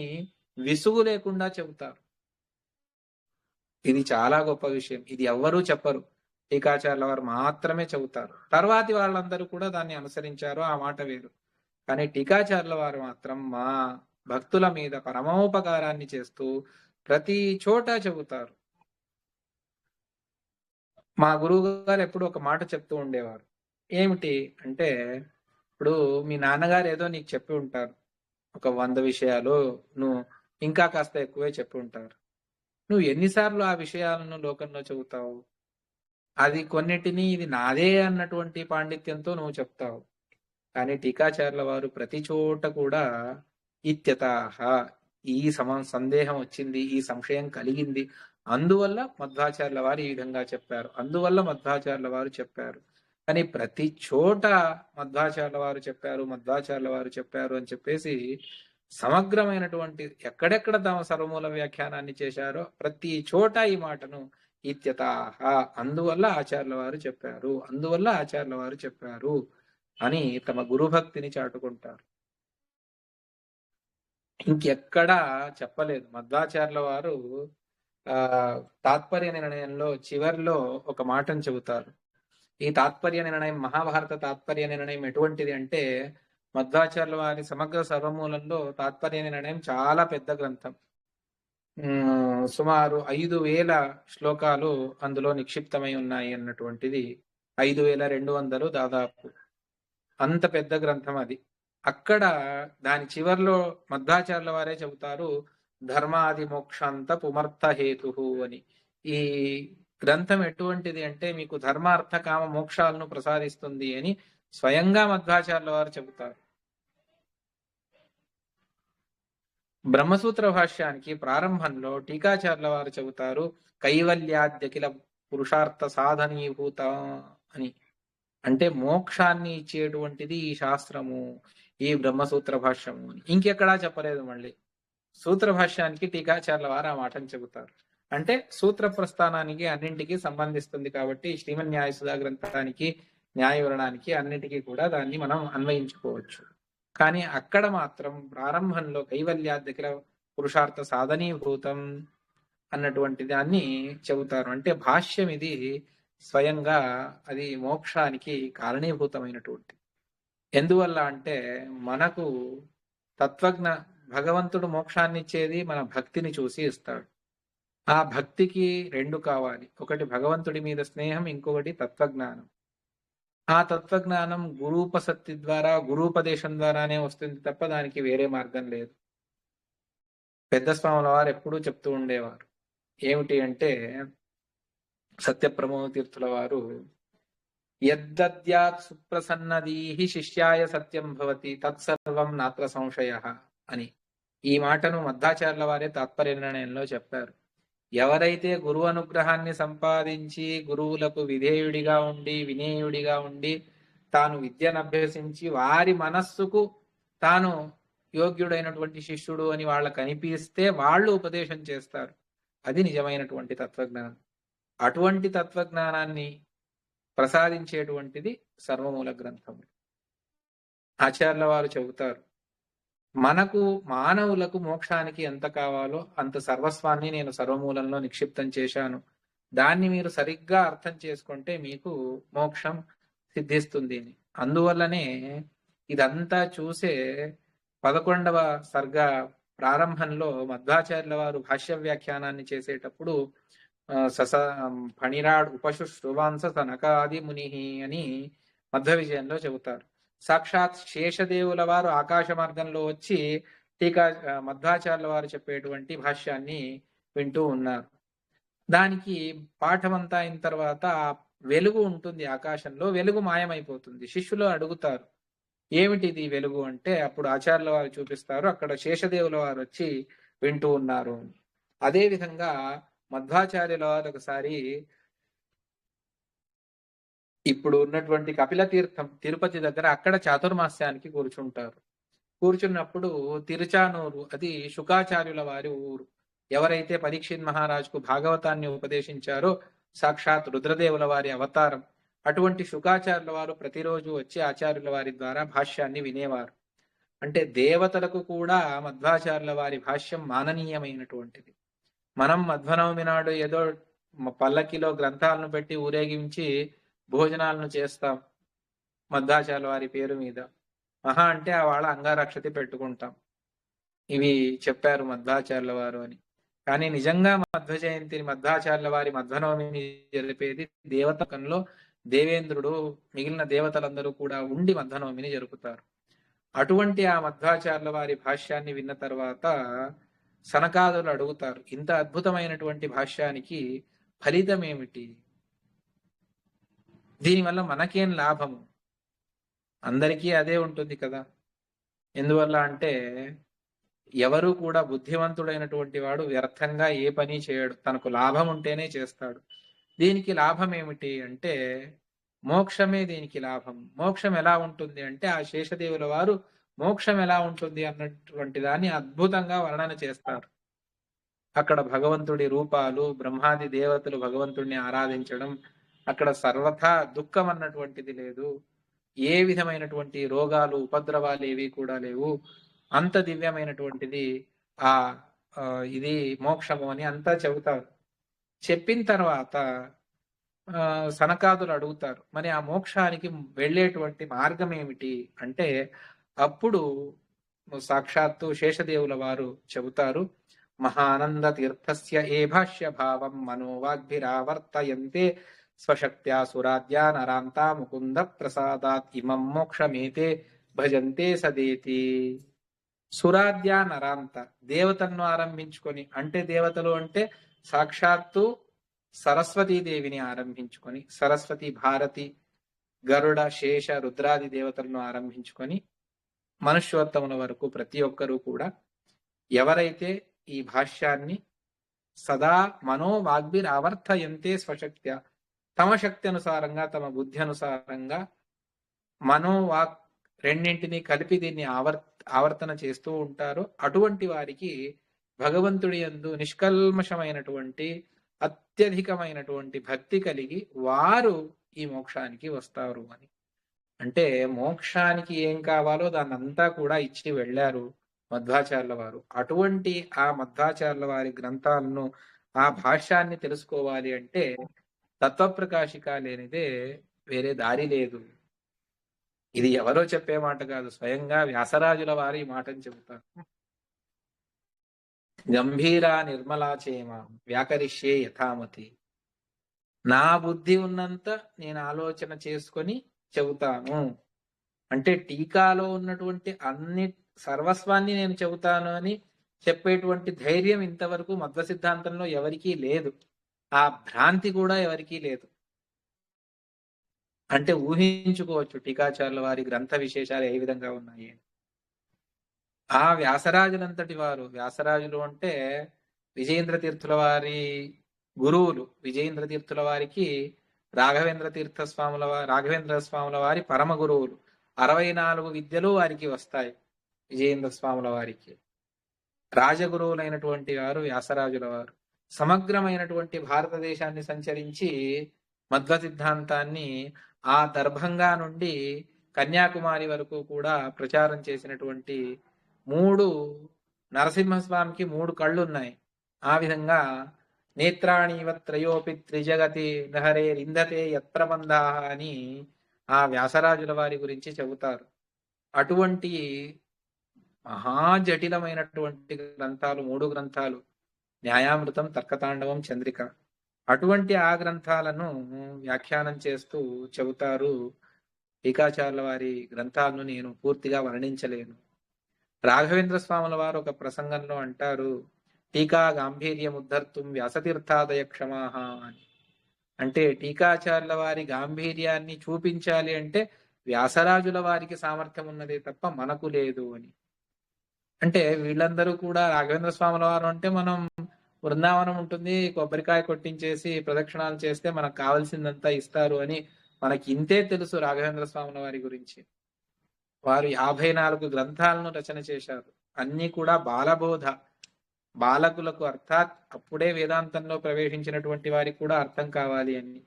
విసుగు లేకుండా చెబుతారు. ఇది చాలా గొప్ప విషయం. ఇది ఎవ్వరూ చెప్పరు, టీకాచార్యుల వారు మాత్రమే చెబుతారు. తర్వాతి వాళ్ళందరూ కూడా దాన్ని అనుసరించారు, ఆ మాట వేరు. కానీ టీకాచార్యుల వారు మాత్రం మా భక్తుల మీద పరమోపకారాన్ని చేస్తూ ప్రతి చోట చెబుతారు. మా గురువు గారు ఎప్పుడు ఒక మాట చెప్తూ ఉండేవారు. ఏమిటి అంటే, ఇప్పుడు మీ నాన్నగారు ఏదో నీకు చెప్పి ఉంటారు, ఒక 100 విషయాలు నువ్వు ఇంకా కాస్త ఎక్కువే చెప్పి ఉంటారు. నువ్వు ఎన్నిసార్లు ఆ విషయాలను లోకంలో చెబుతావు? అది కొన్నిటిని ఇది నాదే అన్నటువంటి పాండిత్యంతో నువ్వు చెప్తావు. కానీ టీకాచార్యుల వారు ప్రతి చోట కూడా ఇత్యతాహ, ఈ సందేహం వచ్చింది, ఈ సంశయం కలిగింది, అందువల్ల మధ్వాచార్యుల వారు ఈ విధంగా చెప్పారు, అందువల్ల మధ్వాచార్యుల వారు చెప్పారు అని ప్రతి చోట మధ్వాచార్యుల వారు చెప్పారు అని చెప్పేసి సమగ్రమైనటువంటి ఎక్కడెక్కడ తమ సర్వమూల వ్యాఖ్యానాన్ని చేశారో ప్రతి చోట ఈ మాటను ఇత్యతాహ, అందువల్ల ఆచార్యుల వారు చెప్పారు అని తమ గురుభక్తిని చాటుకుంటారు. ఇంకెక్కడా చెప్పలేదు. మధ్వాచార్యుల వారు తాత్పర్య నిర్ణయంలో చివర్లో ఒక మాటను చెబుతారు. ఈ తాత్పర్య నిర్ణయం, మహాభారత తాత్పర్య నిర్ణయం ఎటువంటిది అంటే, మధ్వాచార్యుల వారి సమగ్ర సర్వమూలంలో తాత్పర్య నిర్ణయం చాలా పెద్ద గ్రంథం. సుమారు 5,000 శ్లోకాలు అందులో నిక్షిప్తమై ఉన్నాయి అన్నటువంటిది. 5,200 దాదాపు, అంత పెద్ద గ్రంథం అది. అక్కడ దాని చివర్లో మధ్వాచార్యుల వారే చెబుతారు, ధర్మాది మోక్షాంత పుమర్థ హేతు అని. ఈ గ్రంథం ఎటువంటిది అంటే మీకు ధర్మార్థ కామ మోక్షాలను ప్రసాదిస్తుంది అని స్వయంగా మధ్వాచార్యుల వారు చెబుతారు. బ్రహ్మసూత్ర భాష్యానికి ప్రారంభంలో టీకాచార్యుల వారు చెబుతారు, కైవల్యాద్యకిల పురుషార్థ సాధనీభూత అని. అంటే మోక్షాన్ని ఇచ్చేటువంటిది ఈ శాస్త్రము, ఈ బ్రహ్మసూత్ర భాష్యము అని. ఇంకెక్కడా చెప్పలేదు. మళ్ళీ సూత్ర భాష్యానికి టీకాచార్యుల వారు ఆ మాటను చెబుతారు. అంటే సూత్ర ప్రస్థానానికి అన్నింటికి సంబంధిస్తుంది కాబట్టి శ్రీమన్ న్యాయ సుధా గ్రంథానికి, న్యాయ వివరణానికి అన్నింటికీ కూడా దాన్ని మనం అన్వయించుకోవచ్చు. కానీ అక్కడ మాత్రం ప్రారంభంలో కైవల్యాద్యకిల పురుషార్థ సాధనీభూతం అన్నటువంటి దాన్ని చెబుతారు. అంటే భాష్యం ఇది స్వయంగా అది మోక్షానికి కారణీభూతమైనటువంటి. ఎందువల్ల అంటే మనకు తత్వజ్ఞ భగవంతుడు మోక్షాన్ని ఇచ్చేది మన భక్తిని చూసి ఇస్తాడు. ఆ భక్తికి 2 కావాలి, ఒకటి భగవంతుడి మీద స్నేహం, ఇంకొకటి తత్వజ్ఞానం. ఆ తత్వజ్ఞానం గురూపసక్తి ద్వారా, గురూపదేశం ద్వారానే వస్తుంది తప్ప దానికి వేరే మార్గం లేదు. పెద్ద స్వాముల వారు ఎప్పుడూ చెప్తూ ఉండేవారు, ఏమిటి అంటే, సత్యప్రమోద తీర్థుల వారు, యద్దద్యాత్ సుప్రసన్నదీహి శిష్యాయ సత్యం భవతి తత్సర్వం నాత్ర సంశయః అని. ఈ మాటను మధ్వాచార్యుల వారే తాత్పర్య నిర్ణయంలో చెప్పారు. ఎవరైతే గురువు అనుగ్రహాన్ని సంపాదించి గురువులకు విధేయుడిగా ఉండి, వినేయుడిగా ఉండి, తాను విద్యను అభ్యసించి వారి మనస్సుకు తాను యోగ్యుడైనటువంటి శిష్యుడు అని వాళ్ళకు అనిపిస్తే వాళ్ళు ఉపదేశం చేస్తారు. అది నిజమైనటువంటి తత్వజ్ఞానం. అటువంటి తత్వజ్ఞానాన్ని ప్రసాదించేటువంటిది సర్వమూల గ్రంథము. ఆచార్యుల వారు చెబుతారు, మనకు మానవులకు మోక్షానికి ఎంత కావాలో అంత సర్వస్వాన్ని నేను సర్వమూలంలో నిక్షిప్తం చేశాను. దాన్ని మీరు సరిగ్గా అర్థం చేసుకుంటే మీకు మోక్షం సిద్ధిస్తుంది అని. అందువల్లనే ఇదంతా చూసే 11వ సర్గ ప్రారంభంలో మధ్వాచార్యుల వారు భాష్య వ్యాఖ్యానాన్ని చేసేటప్పుడు ఫణిరాడ్ ఉపశుశ్రువాంస సనకాది ముని అని మధ్వ విజయంలో చెబుతారు. సాక్షాత్ శేషదేవుల వారు ఆకాశ మార్గంలో వచ్చి మధ్వాచార్యుల వారు చెప్పేటువంటి భాష్యాన్ని వింటూ ఉన్నారు. దానికి పాఠమంతా అయిన తర్వాత వెలుగు ఉంటుంది ఆకాశంలో, వెలుగు మాయమైపోతుంది. శిష్యులు అడుగుతారు, ఏమిటిది వెలుగు అంటే అప్పుడు ఆచార్యుల వారు చూపిస్తారు, అక్కడ శేషదేవుల వారు వచ్చి వింటూ ఉన్నారు. అదే విధంగా మధ్వాచార్యుల వారు ఒకసారి ఇప్పుడు ఉన్నటువంటి కపిల తీర్థం తిరుపతి దగ్గర అక్కడ చాతుర్మాస్యానికి కూర్చుంటారు. కూర్చున్నప్పుడు తిరుచానూరు అది శుకాచార్యుల వారి ఊరు. ఎవరైతే పరీక్షిత్ మహారాజుకు భాగవతాన్ని ఉపదేశించారో సాక్షాత్ రుద్రదేవుల వారి అవతారం అటువంటి శుకాచార్యుల వారు ప్రతిరోజు వచ్చి ఆచార్యుల వారి ద్వారా భాష్యాన్ని వినేవారు. అంటే దేవతలకు కూడా మధ్వాచార్యుల వారి భాష్యం మాననీయమైనటువంటిది. మనం మధ్వనవమి నాడు ఏదో పల్లకిలో గ్రంథాలను పెట్టి ఊరేగించి భోజనాలను చేస్తాం మధ్వాచార్యుల వారి పేరు మీద. మహా అంటే ఆ వాళ్ళ అంగారక్షతి పెట్టుకుంటాం, ఇవి చెప్పారు మధ్వాచార్యుల వారు అని. కానీ నిజంగా మధ్వ జయంతిని మధ్వాచార్యుల వారి మధ్వనవమిని జరిపేది దేవతకంలో దేవేంద్రుడు మిగిలిన దేవతలందరూ కూడా ఉండి మధ్వనవమిని జరుపుతారు. అటువంటి ఆ మధ్వాచార్యుల వారి భాష్యాన్ని విన్న తర్వాత సనకాదులు అడుగుతారు, ఇంత అద్భుతమైనటువంటి భాష్యానికి ఫలితం ఏమిటి, దీనివల్ల మనకేం లాభము? అందరికీ అదే ఉంటుంది కదా. ఎందువల్ల అంటే ఎవరు కూడా బుద్ధివంతుడైనటువంటి వాడు వ్యర్థంగా ఏ పని చేయడు, తనకు లాభం ఉంటేనే చేస్తాడు. దీనికి లాభం ఏమిటి అంటే మోక్షమే దీనికి లాభం. మోక్షం ఎలా ఉంటుంది అంటే ఆ శేషదేవుల వారు మోక్షం ఎలా ఉంటుంది అన్నటువంటి దాన్ని అద్భుతంగా వర్ణన చేస్తారు. అక్కడ భగవంతుడి రూపాలు, బ్రహ్మాది దేవతలు భగవంతుడిని ఆరాధించడం, అక్కడ సర్వథా దుఃఖం అన్నటువంటిది లేదు, ఏ విధమైనటువంటి రోగాలు ఉపద్రవాలు ఏవి కూడా లేవు, అంత దివ్యమైనటువంటిది ఆ ఇది మోక్షము అని అంతా చెబుతారు. చెప్పిన తర్వాత సనకాదులు అడుగుతారు, మరి ఆ మోక్షానికి వెళ్ళేటువంటి మార్గం ఏమిటి అంటే అప్పుడు సాక్షాత్తు శేషదేవుల వారు చెబుతారు, మహానంద తీర్థస్య ఏ భాష్య భావం మనోవాగ్భిరావర్తయంతే స్వశక్త్యా సురాద్యా నరాంతా ముకుంద ప్రసాదాత్ ఇమం మోక్షమేతే భజంతే సదేతి. సురాద్యా నరాంత దేవతలను ఆరంభించుకొని, అంటే దేవతలు అంటే సాక్షాత్తు సరస్వతీదేవిని ఆరంభించుకొని, సరస్వతి, భారతి, గరుడ, శేష, రుద్రాది దేవతలను ఆరంభించుకొని మనుష్యోత్తముల వరకు ప్రతి ఒక్కరూ కూడా ఎవరైతే ఈ భాష్యాన్ని సదా మనోవాగ్భిర్ ఆవర్తయంతే స్వశక్త్య, తమ శక్తి అనుసారంగా తమ బుద్ధి అనుసారంగా మనోవాక్ రెండింటినీ కలిపి దీన్ని ఆవర్తన చేస్తూ ఉంటారు, అటువంటి వారికి భగవంతుడి యందు నిష్కల్మషమైనటువంటి అత్యధికమైనటువంటి భక్తి కలిగి వారు ఈ మోక్షానికి వస్తారు అని. అంటే మోక్షానికి ఏం కావాలో దాన్నంతా కూడా ఇచ్చి వెళ్ళారు మధ్వాచార్యుల వారు. అటువంటి ఆ మధ్వాచార్యుల వారి గ్రంథాలను, ఆ భాష్యాన్ని తెలుసుకోవాలి అంటే తత్వప్రకాశిక లేనిదే వేరే దారి లేదు. ఇది ఎవరో చెప్పే మాట కాదు, స్వయంగా వ్యాసరాజుల వారి ఈ మాటని చెబుతారు. గంభీరా నిర్మలా చేమ వ్యాకరిష్యే యథామతి. నా బుద్ధి ఉన్నంత నేను ఆలోచన చేసుకొని చెబుతాను. అంటే టీకాలో ఉన్నటువంటి అన్ని సర్వస్వాన్ని నేను చెబుతాను అని చెప్పేటువంటి ధైర్యం ఇంతవరకు మధ్వ సిద్ధాంతంలో ఎవరికీ లేదు, ఆ భ్రాంతి కూడా ఎవరికీ లేదు. అంటే ఊహించుకోవచ్చు టీకాచార్యుల వారి గ్రంథ విశేషాలు ఏ విధంగా ఉన్నాయి. ఆ వ్యాసరాజులంతటి వారు, వ్యాసరాజులు అంటే విజయేంద్ర తీర్థుల వారి గురువులు. విజయేంద్ర తీర్థుల వారికి రాఘవేంద్ర స్వాముల వారి పరమ గురువులు. 64 విద్యలు వారికి వస్తాయి విజయేంద్ర స్వాముల వారికి. రాజగురువులైనటువంటి వారు వ్యాసరాజుల వారు. సమగ్రమైనటువంటి భారతదేశాన్ని సంచరించి మధ్వ సిద్ధాంతాన్ని ఆ దర్భంగా నుండి కన్యాకుమారి వరకు కూడా ప్రచారం చేసినటువంటి 3 నరసింహస్వామికి 3 కళ్ళు ఉన్నాయి. ఆ విధంగా నేత్రాణీవ త్రయోపి త్రిజగతి నహరే రిందతే యత్ప్రబంధా అని ఆ వ్యాసరాజుల వారి గురించి చెబుతారు. అటువంటి మహాజటిలమైనటువంటి గ్రంథాలు 3 గ్రంథాలు, న్యాయామృతం, తర్కతాండవం, చంద్రిక. అటువంటి ఆ గ్రంథాలను వ్యాఖ్యానం చేస్తూ చెబుతారు. టీకాచార్యుల వారి గ్రంథాలను నేను పూర్తిగా వర్ణించలేను. రాఘవేంద్ర స్వాముల వారు ఒక ప్రసంగంలో అంటారు, టీకా గాంభీర్యముద్ధర్తుం వ్యాసతీర్థాదయ క్షమాహ అని. అంటే టీకాచార్యుల వారి గాంభీర్యాన్ని చూపించాలి అంటే వ్యాసరాజుల వారికి సామర్థ్యం ఉన్నదే తప్ప మనకు లేదు అని. అంటే వీళ్ళందరూ కూడా రాఘవేంద్ర స్వాముల వారు అంటే మనం బృందావనం ఉంటుంది, కొబ్బరికాయ కొట్టించేసి ప్రదక్షిణాలు చేస్తే మనకు కావాల్సిందంతా ఇస్తారు అని మనకి ఇంతే తెలుసు రాఘవేంద్ర స్వాముల వారి గురించి. వారు 54 గ్రంథాలను రచన చేశారు. అన్ని కూడా బాలబోధ, బాలకులకు, అర్థాత్ అప్పుడే వేదాంతంలో ప్రవేశించినటువంటి వారికి కూడా అర్థం కావాలి అని.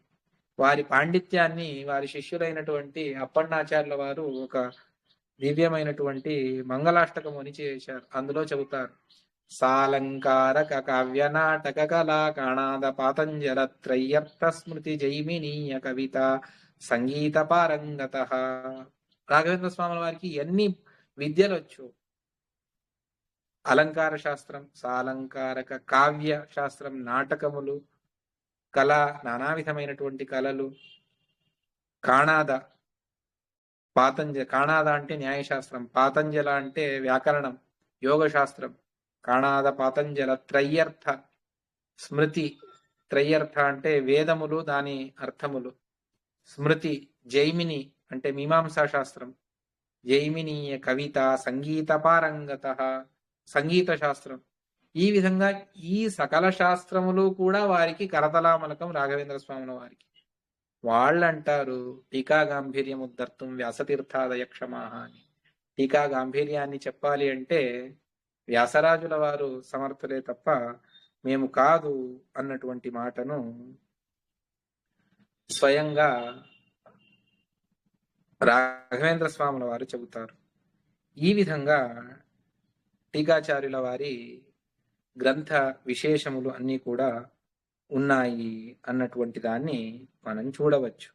వారి పాండిత్యాన్ని వారి శిష్యులైనటువంటి అప్పన్నాచార్యుల వారు ఒక దివ్యమైనటువంటి మంగళాష్టకముని చేశారు. అందులో చెబుతారు, సాలంకారక కావ్య నాటక కళా కాణాద పాతంజల త్రయ్యర్థ స్మృతి జైమినీయ కవిత సంగీత పారంగత. రాఘవేంద్ర స్వాముల వారికి ఎన్ని విద్యలు వచ్చు. అలంకార శాస్త్రం, సాలంకారక కావ్య శాస్త్రం, నాటకములు, కళ, నానా విధమైనటువంటి కళలు, కాణాద, కాణాద అంటే న్యాయశాస్త్రం, పాతంజల అంటే వ్యాకరణం, యోగ శాస్త్రం, కాణాద పాతంజల త్రయ్యర్థ స్మృతి, త్రయ్యర్థ అంటే వేదములు దాని అర్థములు, స్మృతి జైమిని అంటే మీమాంసా శాస్త్రం, జైమినీయ కవిత సంగీత పారంగత సంగీత శాస్త్రం. ఈ విధంగా ఈ సకల శాస్త్రములు కూడా వారికి కరతలామలకం రాఘవేంద్ర స్వాముల వారికి. వాళ్ళంటారు టీకా గాంభీర్యముద్ధర్తుం వ్యాసతీర్థాదయ క్షమాహ అని. టీకా గాంభీర్యాన్ని చెప్పాలి అంటే వ్యాసరాజుల వారు సమర్థులే తప్ప మేము కాదు అన్నటువంటి మాటను స్వయంగా రాఘవేంద్ర స్వాముల వారు చెబుతారు. ఈ విధంగా టీకాచార్యుల వారి గ్రంథ విశేషములు అన్నీ కూడా ఉన్నాయి అన్నటువంటి దాన్ని మనం చూడవచ్చు.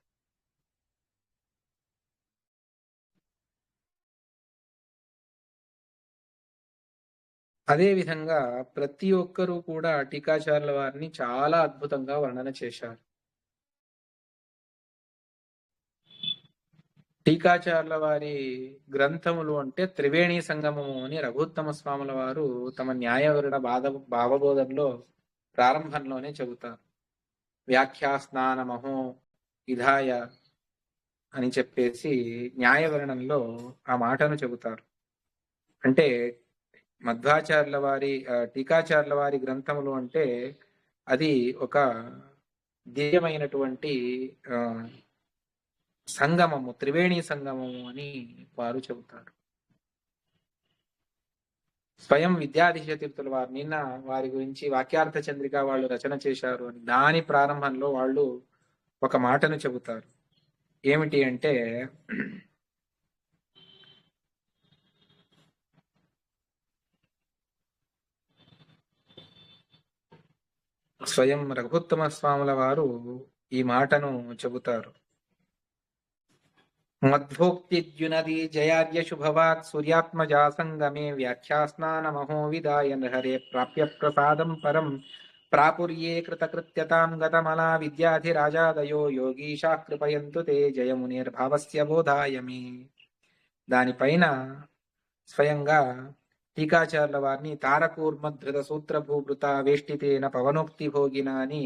అదే విధంగా ప్రతి ఒక్కరూ కూడా టీకాచార్యుల వారిని చాలా అద్భుతంగా వర్ణన చేశారు. టీకాచార్యుల వారి గ్రంథములు అంటే త్రివేణి సంగమము అని రఘుత్తమ స్వాముల వారు తమ న్యాయవరుణ భావబోధంలో ప్రారంభంలోనే చెబుతారు. వ్యాఖ్యాస్నానమహో విధాయ అని చెప్పేసి న్యాయవర్ణంలో ఆ మాటను చెబుతారు. అంటే మధ్వాచార్యుల వారి టీకాచార్యుల వారి గ్రంథములు అంటే అది ఒక దివ్యమైనటువంటి సంగమము, త్రివేణి సంగమము అని వారు చెబుతారు. స్వయం విద్యాధీశ తీర్థుల వారు నిన్న వారి గురించి వాక్యార్థ చంద్రిక వాళ్ళు రచన చేశారు అని దాని ప్రారంభంలో వాళ్ళు ఒక మాటను చెబుతారు. ఏమిటి అంటే స్వయం రఘుత్తమ స్వాముల వారు ఈ మాటను చెబుతారు. మద్భోక్తిద్యునది జయార్య శుభవాక్ సూర్యాత్మజా సంగమే వ్యాఖ్యాస్నానమహో విదాయ హరే ప్రాప్య ప్రసాదం పరం ప్రాపుర్యే కృతకృత్యతాం గతమలా విద్యాధిరాజాదయో యోగీశా కృపయంతు తే జయమునిర్భావస్య బోధాయ మే. దానిపైన స్వయంగా టీకాచార్యుల వారిని తారకూర్మధృత సూత్ర భూభృత వేష్టితేన పవనోక్తి భోగిన అని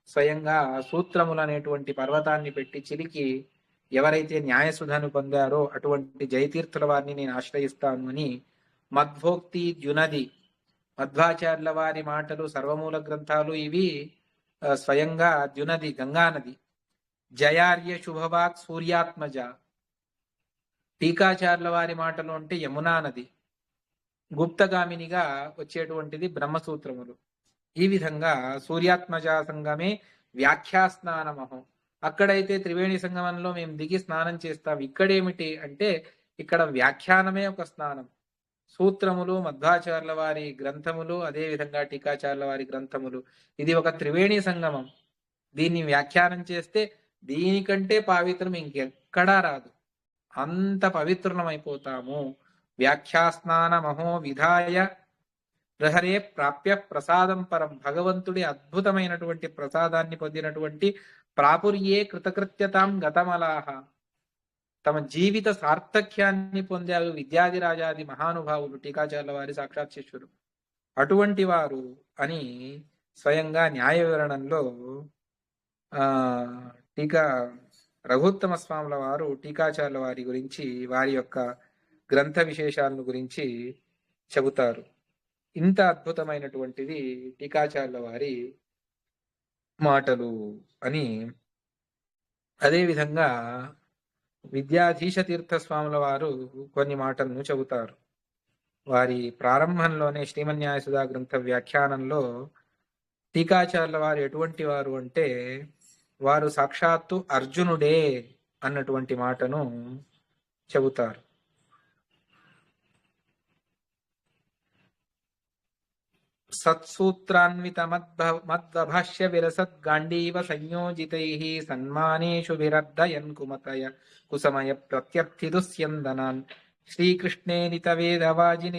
స్వయంగా సూత్రములు అనేటువంటి పర్వతాన్ని పెట్టి చిలికి ఎవరైతే న్యాయసుధను పొందారో అటువంటి జయతీర్థుల వారిని నేను ఆశ్రయిస్తాను అని మద్భోక్తి ద్యునది, మధ్వాచార్యుల వారి మాటలు సర్వమూల గ్రంథాలు ఇవి స్వయంగా ద్యునది గంగానది, జయార్య శుభవాక్ సూర్యాత్మజ, టీకాచార్యుల వారి మాటలు అంటే యమునా నది, గుప్తగామినిగా వచ్చేటువంటిది బ్రహ్మసూత్రములు. ఈ విధంగా సూర్యాత్మజ సంగమే వ్యాఖ్యాస్నానమహం. అక్కడైతే త్రివేణి సంగమంలో మేము దిగి స్నానం చేస్తాం, ఇక్కడేమిటి అంటే ఇక్కడ వ్యాఖ్యానమే ఒక స్నానం. సూత్రములు, మధ్వాచార్యుల వారి గ్రంథములు, అదే విధంగా టీకాచార్యుల వారి గ్రంథములు, ఇది ఒక త్రివేణి సంగమం. దీన్ని వ్యాఖ్యానం చేస్తే దీనికంటే పవిత్రం ఇంకెక్కడా రాదు, అంత పవిత్రులమైపోతాము. వ్యాఖ్యాస్నానమహో విధాయ హరే ప్రాప్య ప్రసాదం పరం, భగవంతుడి అద్భుతమైనటువంటి ప్రసాదాన్ని పొందినటువంటి ప్రాపుర్యే కృతకృత్యతాం గతమలాహ, తమ జీవిత సార్థక్యాన్ని పొందారు విద్యాది రాజాది మహానుభావులు, టీకాచార్యుల వారి సాక్షాత్ శిష్యులు, అటువంటి వారు అని స్వయంగా న్యాయ వివరణంలో టీకా రఘుత్తమ స్వాముల వారు టీకాచార్యుల వారి గురించి, వారి యొక్క గ్రంథ విశేషాలను గురించి చెబుతారు. ఇంత అద్భుతమైనటువంటిది టీకాచార్యుల వారి మాటలు అని. అదేవిధంగా విద్యాధీశ తీర్థ స్వాముల వారు కొన్ని మాటలను చెబుతారు. వారి ప్రారంభంలోనే శ్రీమన్యాయ సుధా గ్రంథ వ్యాఖ్యానంలో టీకాచార్యుల వారు ఎటువంటి వారు అంటే, వారు సాక్షాత్తు అర్జునుడే అన్నటువంటి మాటను చెబుతారు. సత్సూత్రాన్విత మద్భాష్య విరసత్ గాంధీవ సంయోజితైః సన్మానేషు విరర్ధయన్ కుమతయ కుసమయ ప్రత్యర్థిదుస్యందనాన్ శ్రీకృష్ణే నితవేదవాజి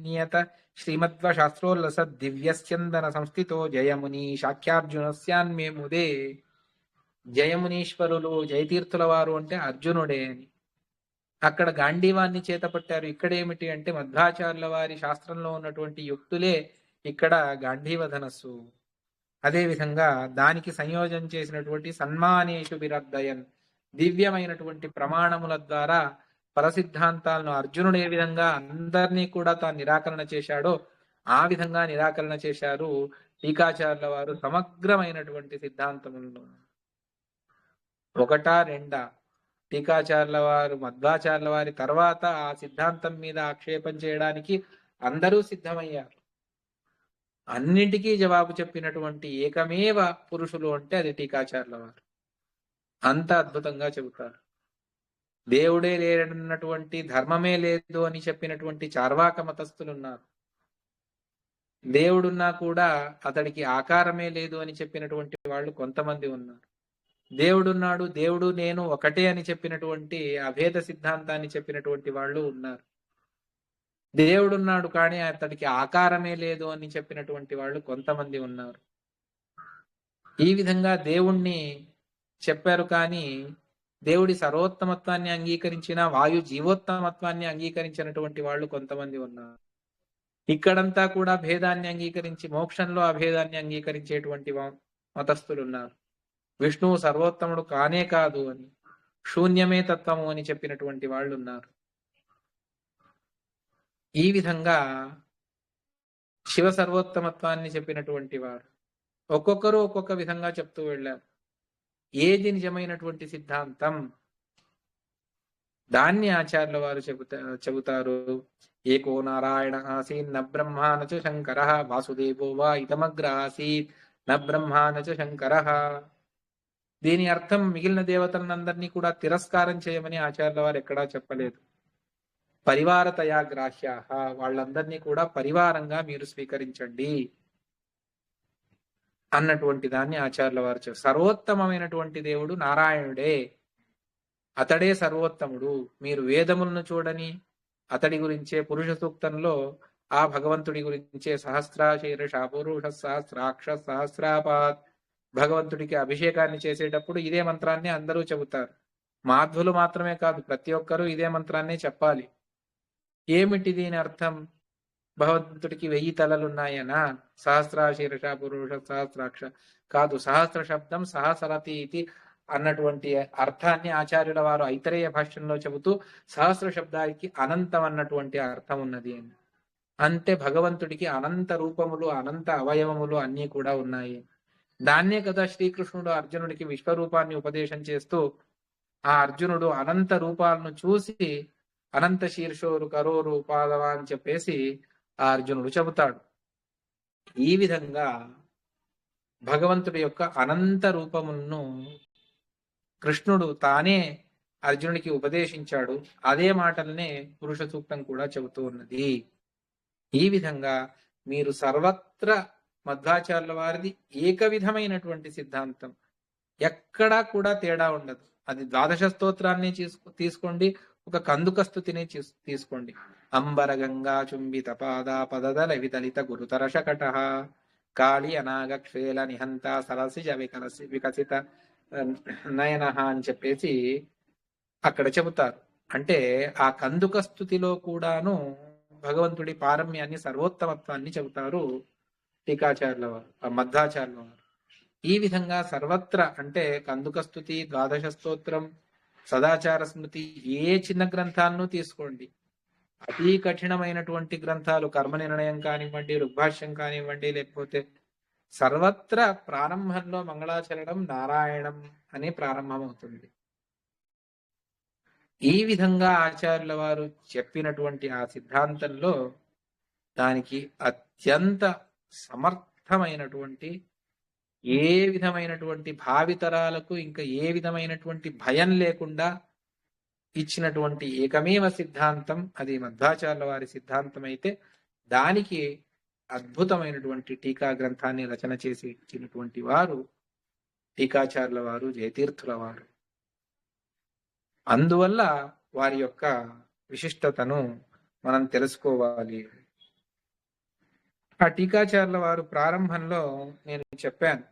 నియత శ్రీమద్వశాస్త్రోల్లసద్ దివ్యస్యందన సంస్థితో జయముని శాఖ్యార్జునస్యాన్మే ముదే. జయమునీశ్వరులు జయతీర్థుల వారు అంటే అర్జునుడే అని. అక్కడ గాంధీవాన్ని చేతపట్టారు. ఇక్కడేమిటి అంటే మధ్వాచార్యుల వారి శాస్త్రంలో ఉన్నటువంటి యుక్తులే ఇక్కడ గాంధీవ ధనస్సు. అదేవిధంగా దానికి సంయోజన చేసినటువంటి సన్మానేషు విరర్ధయన్, దివ్యమైనటువంటి ప్రమాణముల ద్వారా పరసిద్ధాంతాలను అర్జునుడు ఏ విధంగా అందరినీ కూడా తాను నిరాకరణ చేశాడో ఆ విధంగా నిరాకరణ చేశారు టీకాచార్యుల వారు. సమగ్రమైనటువంటి సిద్ధాంతములను ఒకటా రెండా, టీకాచార్యుల వారు మధ్వాచార్యుల వారి తర్వాత ఆ సిద్ధాంతం మీద ఆక్షేపం చేయడానికి అందరూ సిద్ధమయ్యారు. అన్నింటికీ జవాబు చెప్పినటువంటి ఏకమేవ పురుషులు అంటే అది టీకాచార్యుల వారు. అంత అద్భుతంగా చెబుతారు. దేవుడే లేనటువంటి, ధర్మమే లేదు అని చెప్పినటువంటి చార్వాక మతస్థులు ఉన్నారు. దేవుడున్నా కూడా అతడికి ఆకారమే లేదు అని చెప్పినటువంటి వాళ్ళు కొంతమంది ఉన్నారు. దేవుడున్నాడు, దేవుడు నేను ఒకటే అని చెప్పినటువంటి అభేద సిద్ధాంతాన్ని చెప్పినటువంటి వాళ్ళు ఉన్నారు. దేవుడున్నాడు కానీ అతడికి ఆకారమే లేదు అని చెప్పినటువంటి వాళ్ళు కొంతమంది ఉన్నారు. ఈ విధంగా దేవుణ్ణి చెప్పారు కానీ దేవుడి సర్వోత్తమత్వాన్ని అంగీకరించిన, వాయు జీవోత్తమత్వాన్ని అంగీకరించినటువంటి వాళ్ళు కొంతమంది ఉన్నారు. ఇక్కడంతా కూడా భేదాన్ని అంగీకరించి మోక్షంలో అభేదాన్ని అంగీకరించేటువంటి మతస్థులు ఉన్నారు. విష్ణువు సర్వోత్తముడు కానే కాదు అని, శూన్యమే తత్వము అని చెప్పినటువంటి వాళ్ళు ఉన్నారు. ఈ విధంగా శివ సర్వోత్తమత్వాన్ని చెప్పినటువంటి వారు ఒక్కొక్కరు ఒక్కొక్క విధంగా చెప్తూ వెళ్ళారు. ఏది నిజమైనటువంటి సిద్ధాంతం దాన్ని ఆచార్యుల వారు చెబుతారు. ఏకో నారాయణ ఆసీన్ న బ్రహ్మా న చ శంకరః, వాసుదేవో వా ఇదమగ్ర ఆసీత్ న బ్రహ్మా న చ శంకరః. దీని అర్థం మిగిలిన దేవతలందరినీ కూడా తిరస్కారం చేయమని ఆచార్యుల వారు ఎక్కడా చెప్పలేదు. పరివారతయా గ్రాహ్యాః, వాళ్ళందరినీ కూడా పరివారంగా మీరు స్వీకరించండి అన్నటువంటి దాన్ని ఆచార్యుల వారు చెప్పారు. సర్వోత్తమమైనటువంటి దేవుడు నారాయణుడే, అతడే సర్వోత్తముడు. మీరు వేదములను చూడని అతడి గురించే పురుష సూక్తంలో ఆ భగవంతుడి గురించే సహస్రాశీర్ష పురుష సహస్రాక్ష సహస్రాపాత్, భగవంతుడికి అభిషేకాన్ని చేసేటప్పుడు ఇదే మంత్రాన్ని అందరూ చెబుతారు. మాధ్వులు మాత్రమే కాదు, ప్రతి ఒక్కరూ ఇదే మంత్రాన్నే చెప్పాలి. ఏమిటి దీని అర్థం? భగవంతుడికి 1000 తలలున్నాయనా? సహస్రాశీర్ష పురుష సహస్రాక్ష కాదు, సహస్ర శబ్దం సహస్రతి ఇది అన్నటువంటి అర్థాన్ని ఆచార్యుల వారు ఐతరేయ భాష్యంలో చెబుతూ సహస్ర శబ్దానికి అనంతం అన్నటువంటి అర్థం ఉన్నది అని. అంటే భగవంతుడికి అనంత రూపములు, అనంత అవయవములు అన్నీ కూడా ఉన్నాయి. దాన్నే కదా శ్రీకృష్ణుడు అర్జునుడికి విశ్వరూపాన్ని ఉపదేశం చేస్తూ ఆ అర్జునుడు అనంత రూపాలను చూసి అనంత శీర్షోరు కరోరు పాదవ అని చెప్పేసి ఆ అర్జునుడు చెబుతాడు. ఈ విధంగా భగవంతుడి యొక్క అనంత రూపములను కృష్ణుడు తానే అర్జునుడికి ఉపదేశించాడు. అదే మాటలనే పురుష సూక్తం కూడా చెబుతూ ఉన్నది. ఈ విధంగా మీరు సర్వత్ర మధ్వాచార్యుల వారిది ఏక విధమైనటువంటి సిద్ధాంతం, ఎక్కడా కూడా తేడా ఉండదు. అది ద్వాదశ స్తోత్రాన్ని తీసుకోండి, ఒక కందుక స్తుతిని తీసుకోండి, అంబర గంగా చుంబిత పాద పదదల విదలిత గురుతర శకట కాళి అనాగ క్షేల నిహంత సరసిజ వికసిత నయన అని చెప్పేసి అక్కడ చెబుతారు. అంటే ఆ కందుక స్థుతిలో కూడాను భగవంతుడి పారమ్యాన్ని, సర్వోత్తమత్వాన్ని చెబుతారు టీకాచార్యుల వారు, మధ్వాచార్యుల వారు. ఈ విధంగా సర్వత్ర అంటే కందుక స్థుతి, ద్వాదశ స్తోత్రం, సదాచార స్మృతి, ఏ చిన్న గ్రంథాలను తీసుకోండి, అతి కఠినమైనటువంటి గ్రంథాలు కర్మ నిర్ణయం కానివ్వండి, ఋగ్భాష్యం కానివ్వండి, లేకపోతే సర్వత్ర ప్రారంభంలో మంగళాచరణం నారాయణం అని ప్రారంభమవుతుంది. ఈ విధంగా ఆచార్యుల వారు చెప్పినటువంటి ఆ సిద్ధాంతంలో దానికి అత్యంత సమర్థమైనటువంటి, ఏ విధమైనటువంటి భావితరాలకు ఇంకా ఏ విధమైనటువంటి భయం లేకుండా ఇచ్చినటువంటి ఏకమేవ సిద్ధాంతం అది మధ్వాచార్యుల వారి సిద్ధాంతం అయితే, దానికి అద్భుతమైనటువంటి టీకా గ్రంథాన్ని రచన చేసి ఇచ్చినటువంటి వారు టీకాచార్యుల వారు, జయతీర్థుల వారు. అందువల్ల వారి యొక్క విశిష్టతను మనం తెలుసుకోవాలి. ఆ టీకాచార్యుల వారు ప్రారంభంలో నేను చెప్పాను,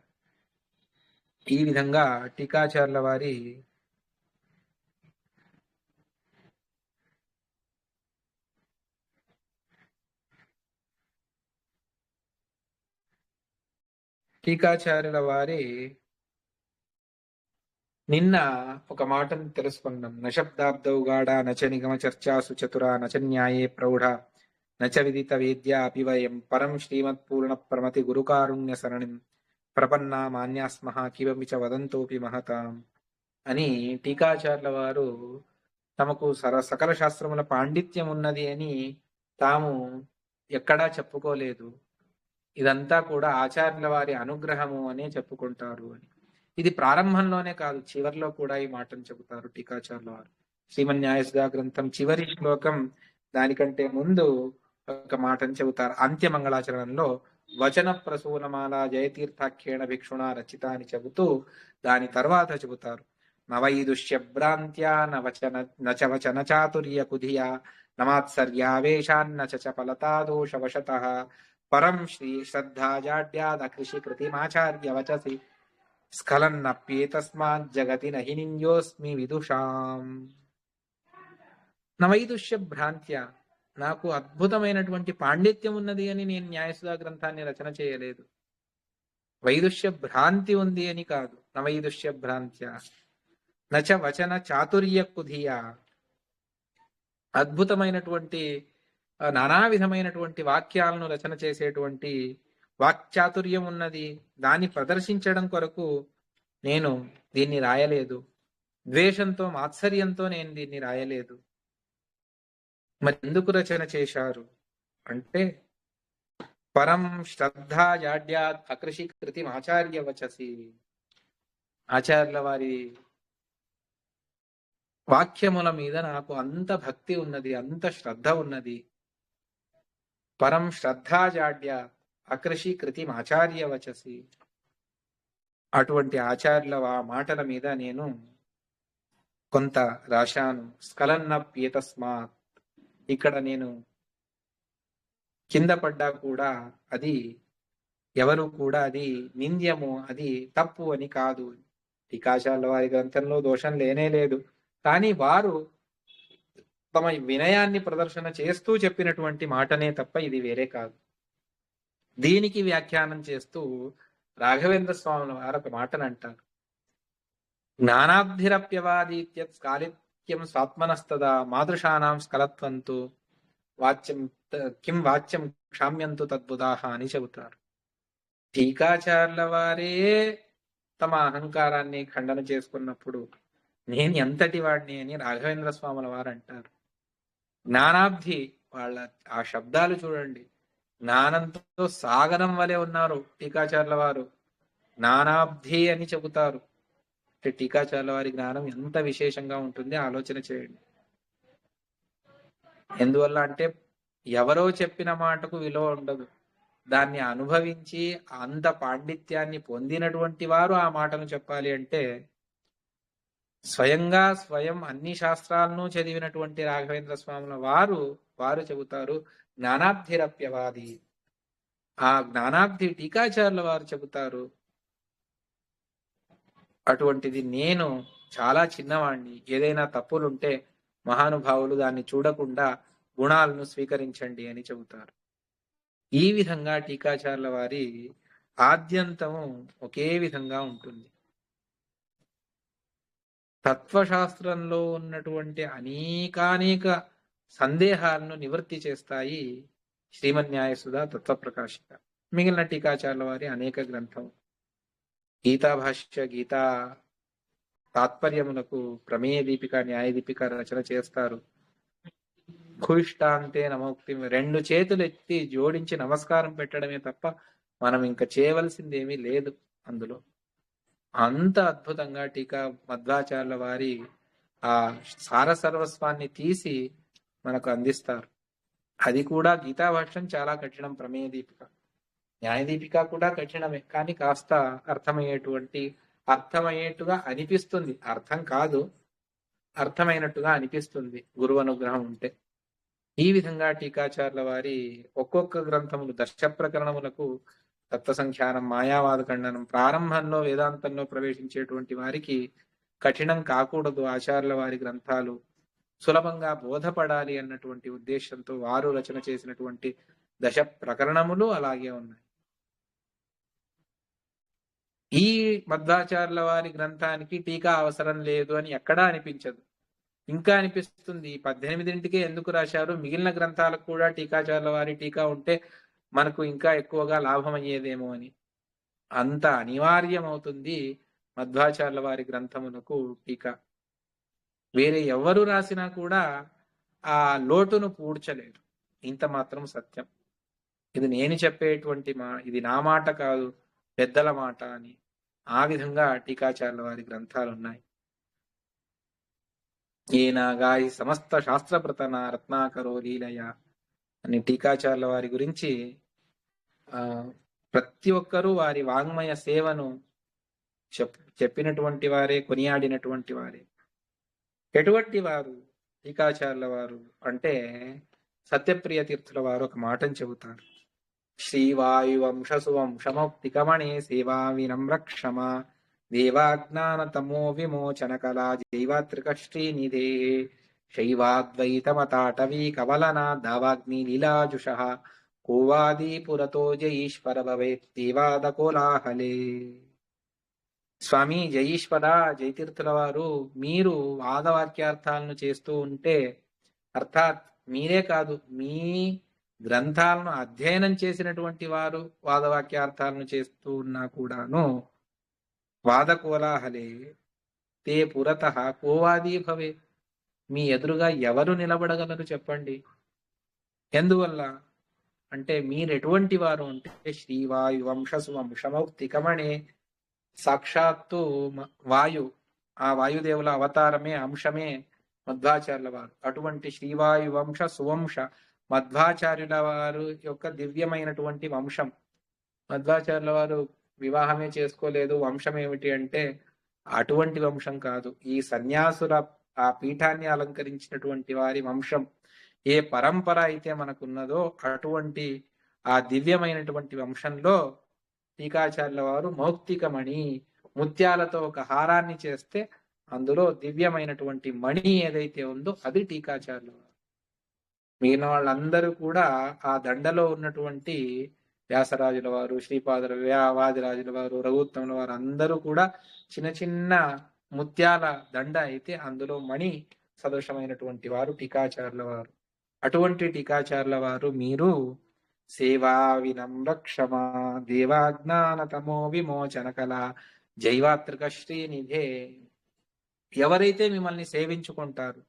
ఈ విధంగా టీకాచార్యుల వారి నిన్న ఒక మాటను తెలుసుకున్నాం. నశబ్దాబ్దౌగాఢ నచ నిగమ చర్చాసు చతురా నచ న్యాయే ప్రౌఢ నచ విదిత వేద్య అపివయం పరం శ్రీమత్పూర్ణ ప్రమతి గురుకారుణ్య సరణిం ప్రపన్నా మాన్యాస్మహ కివమిచ వదంతోపి మహతాం అని టీకాచార్యుల వారు తమకు సకల శాస్త్రముల పాండిత్యం ఉన్నది అని తాము ఎక్కడా చెప్పుకోలేదు. ఇదంతా కూడా ఆచార్యుల వారి అనుగ్రహము అనే చెప్పుకుంటారు అని. ఇది ప్రారంభంలోనే కాదు, చివరిలో కూడా ఈ మాటను చెబుతారు టీకాచార్యుల వారు. శ్రీమన్యాయసుధా గ్రంథం చివరి శ్లోకం దానికంటే ముందు ఒక మాటను చెబుతారు. అంత్య మంగళాచరణంలో వచన ప్రసూనమాల జయతీర్థాఖ్యేణ భిక్షుణ రచిత అని చెబుతూ దాని తర్వాత చెబుతారు, నవైదుష్యభ్రాంత్యా నచవచన చాతుర్య కుధియా నమాత్సర్యావేశాన్న చపలతాదోషవశతః పరం శ్రీ శ్రద్ధాజాడ్యాదకృషి కృతిమాచార్య వచసి స్ఖలన్నప్యేతస్మాత్ జగతి నహి నింద్యోస్మి విదుషాం. నవైదుష్య భ్రాంత్య, నాకు అద్భుతమైనటువంటి పాండిత్యం ఉన్నది అని నేను న్యాయసుధా గ్రంథాన్ని రచన చేయలేదు. వైదుష్య భ్రాంతి ఉంది అని కాదు. నవైదుష్య భ్రాంత్య నచ వచన చాతుర్య కుధియా, అద్భుతమైనటువంటి నానా విధమైనటువంటి వాక్యాలను రచన చేసేటువంటి వాక్చాతుర్యం ఉన్నది. దాన్ని ప్రదర్శించడం కొరకు నేను దీన్ని రాయలేదు. ద్వేషంతో, మాత్సర్యంతో నేను దీన్ని రాయలేదు. మరి ఎందుకు రచన చేశారు అంటే, పరం శ్రద్ధా జాడ్యాత్ అకృషి కృతిం ఆచార్య వచసి, ఆచార్యుల వారి వాక్యముల మీద నాకు అంత భక్తి ఉన్నది, అంత శ్రద్ధ ఉన్నది. పరం శ్రద్ధా జాడ్యాత్ అకృషి కృతిం ఆచార్య వచసి, అటువంటి ఆచార్యుల మాటల మీద నేను కొంత రాశాను. స్ఖలన్నప్యేతస్మాత్, ఇక్కడ నేను కింద పడ్డా కూడా అది ఎవరు కూడా అది నింద్యము, అది తప్పు అని కాదు. టీకాచార్యుల వారి గ్రంథంలో దోషం లేనే లేదు. కానీ వారు తమ వినయాన్ని ప్రదర్శన చేస్తూ చెప్పినటువంటి మాటనే తప్ప ఇది వేరే కాదు. దీనికి వ్యాఖ్యానం చేస్తూ రాఘవేంద్ర స్వాముల వారు ఒక మాటను అంటారు, జ్ఞానాబ్ధిరప్యవాదీత్యత్ స్కాలిత్యం స్వాత్మనస్తదా మాదృశానాం స్కలత్వంతు వాచ్యం కిం వాచ్యం క్షామ్యంతు తద్బుధాహ అని చెబుతారు. టీకాచార్యుల వారే తమ అహంకారాన్ని ఖండన చేసుకున్నప్పుడు నేను ఎంతటి వాడిని అని రాఘవేంద్ర స్వాముల వారు అంటారు. జ్ఞానాబ్ధి, వాళ్ళ ఆ శబ్దాలు చూడండి, జ్ఞానంతో సాగరం వలె ఉన్నారు టీకాచార్యుల వారు. జ్ఞానాబ్ధి అని చెబుతారు. టీకాచార్యుల వారి జ్ఞానం ఎంత విశేషంగా ఉంటుంది ఆలోచన చేయండి. ఎందువల్ల అంటే ఎవరో చెప్పిన మాటకు విలువ ఉండదు. దాన్ని అనుభవించి అంత పాండిత్యాన్ని పొందినటువంటి వారు ఆ మాటను చెప్పాలి అంటే స్వయం అన్ని శాస్త్రాలను చదివినటువంటి రాఘవేంద్ర స్వాముల వారు చెబుతారు జ్ఞానాబ్ధిరప్యవాది. ఆ జ్ఞానాబ్ధి టీకాచార్యుల వారు చెబుతారు, అటువంటిది నేను చాలా చిన్నవాణ్ణి, ఏదైనా తప్పులుంటే మహానుభావులు దాన్ని చూడకుండా గుణాలను స్వీకరించండి అని చెబుతారు. ఈ విధంగా టీకాచార్యుల వారి ఆద్యంతము ఒకే విధంగా ఉంటుంది. తత్వశాస్త్రంలో ఉన్నటువంటి అనేకానేక సందేహాలను నివృత్తి చేస్తాయి శ్రీమన్యాయసుధ, తత్వప్రకాశిక, మిగిలిన టీకాచార్యుల వారి అనేక గ్రంథం. గీతా భాష్య, గీతా తాత్పర్యములకు ప్రమేయ దీపిక, న్యాయ దీపిక రచన చేస్తారు. భూయిష్టాంతే నమోక్తి, 2 చేతులు ఎత్తి జోడించి నమస్కారం పెట్టడమే తప్ప మనం ఇంకా చేయవలసింది ఏమీ లేదు అందులో. అంత అద్భుతంగా టీకా మధ్వాచార్యుల వారి ఆ సారసర్వస్వాన్ని తీసి మనకు అందిస్తారు. అది కూడా గీతా భాష్యం చాలా కఠినం, ప్రమేయ దీపిక. న్యాయ దీపిక కూడా కఠినమే, కానీ కాస్త అర్థమయ్యేట్టుగా అనిపిస్తుంది. అర్థం కాదు, అర్థమైనట్టుగా అనిపిస్తుంది గురువు అనుగ్రహం ఉంటే. ఈ విధంగా టీకాచార్యుల వారి ఒక్కొక్క గ్రంథములు, దశ ప్రకరణములకు తత్వ సంఖ్యానం, మాయావాద ఖండనం, ప్రారంభంలో వేదాంతంలో ప్రవేశించేటువంటి వారికి కఠినం కాకూడదు ఆచార్యుల వారి గ్రంథాలు, సులభంగా బోధపడాలి అన్నటువంటి ఉద్దేశంతో వారు రచన చేసినటువంటి దశ ప్రకరణములు అలాగే ఉన్నాయి. ఈ మధ్వాచార్యుల వారి గ్రంథానికి టీకా అవసరం లేదు అని ఎక్కడా అనిపించదు. ఇంకా అనిపిస్తుంది 18ంటికే ఎందుకు రాశారు, మిగిలిన గ్రంథాలకు కూడా టీకాచార్యుల వారి టీకా ఉంటే మనకు ఇంకా ఎక్కువగా లాభం అయ్యేదేమో అని. అంత అనివార్యమవుతుంది మధ్వాచార్యుల వారి గ్రంథములకు టీకా. వేరే ఎవరు రాసినా కూడా ఆ లోటును పూడ్చలేరు, ఇంత మాత్రం సత్యం. ఇది నేను చెప్పేటువంటి ఇది నా మాట కాదు, పెద్దల మాట అని. ఆ విధంగా టీకాచార్యుల వారి గ్రంథాలు ఉన్నాయి. ఏనాగాయి సమస్త శాస్త్రప్రతన రత్నాకరో లీలయ అని టీకాచార్యుల వారి గురించి ప్రతి ఒక్కరూ వారి వాంగ్మయ సేవను చెప్పినటువంటి వారే, కొనియాడినటువంటి వారే. ఎటువంటి వారు టీకాచార్యుల వారు అంటే, సత్యప్రియ తీర్థుల వారు ఒక మాటను చెబుతారు. శ్రీవాయువంశసు వంశమౌక్తికమణే సేవా వినమ్రక్షమ దేవాజ్ఞానతమో విమోచన కళా జైవాత్రిక శ్రీనిధే శైవాద్వైతమతాటవీ కవలన దావాగ్ని లీలాజుష కోవాది పురతో జయీశ్వర భవేత్తేవాద కోలాహలే. స్వామి జయీశ్వర, జయతీర్థుల వారు, మీరు వాదవాక్యార్థాలను చేస్తూ ఉంటే, అర్థాత్ మీరే కాదు, మీ గ్రంథాలను అధ్యయనం చేసినటువంటి వారు వాదవాక్యార్థాలను చేస్తూ ఉన్నా కూడాను వాద కోలాహలే తే పురత కోవాది భవే, మీ ఎదురుగా ఎవరు నిలబడగలరు చెప్పండి. ఎందువల్ల అంటే, మీరెటువంటి వారు అంటే శ్రీవాయు వంశసు వంశమౌక్తికమణే, సాక్షాత్తు వాయు, ఆ వాయుదేవుల అవతారమే, అంశమే మధ్వాచార్యుల వారు. అటువంటి శ్రీవాయు వంశ సువంశ మధ్వాచార్యుల వారు యొక్క దివ్యమైనటువంటి వంశం. మధ్వాచార్యుల వారు వివాహమే చేసుకోలేదు, వంశం ఏమిటి అంటే అటువంటి వంశం కాదు. ఈ సన్యాసుల ఆ పీఠాన్ని అలంకరించినటువంటి వారి వంశం. ఏ పరంపర అయితే మనకున్నదో అటువంటి ఆ దివ్యమైనటువంటి వంశంలో టీకాచార్యుల వారు మౌక్తికమణి, ముత్యాలతో ఒక హారాన్ని చేస్తే అందులో దివ్యమైనటువంటి మణి ఏదైతే ఉందో అది టీకాచార్యుల వారు. మిగిలిన వాళ్ళందరూ కూడా ఆ దండలో ఉన్నటువంటి వ్యాసరాజుల వారు, శ్రీపాదుల వాదిరాజుల వారు, రఘుత్తముల వారు అందరూ కూడా చిన్న చిన్న ముత్యాల దండ అయితే అందులో మణి సదృశమైనటువంటి వారు టీకాచార్యుల వారు. అటువంటి టీకాచార్యుల వారు మీరు సేవా వినమ్రక్షమా దేవాజ్ఞానతమో విమోచన కళ జైవాత్రిక శ్రీనిధే, ఎవరైతే మిమ్మల్ని సేవించుకుంటారు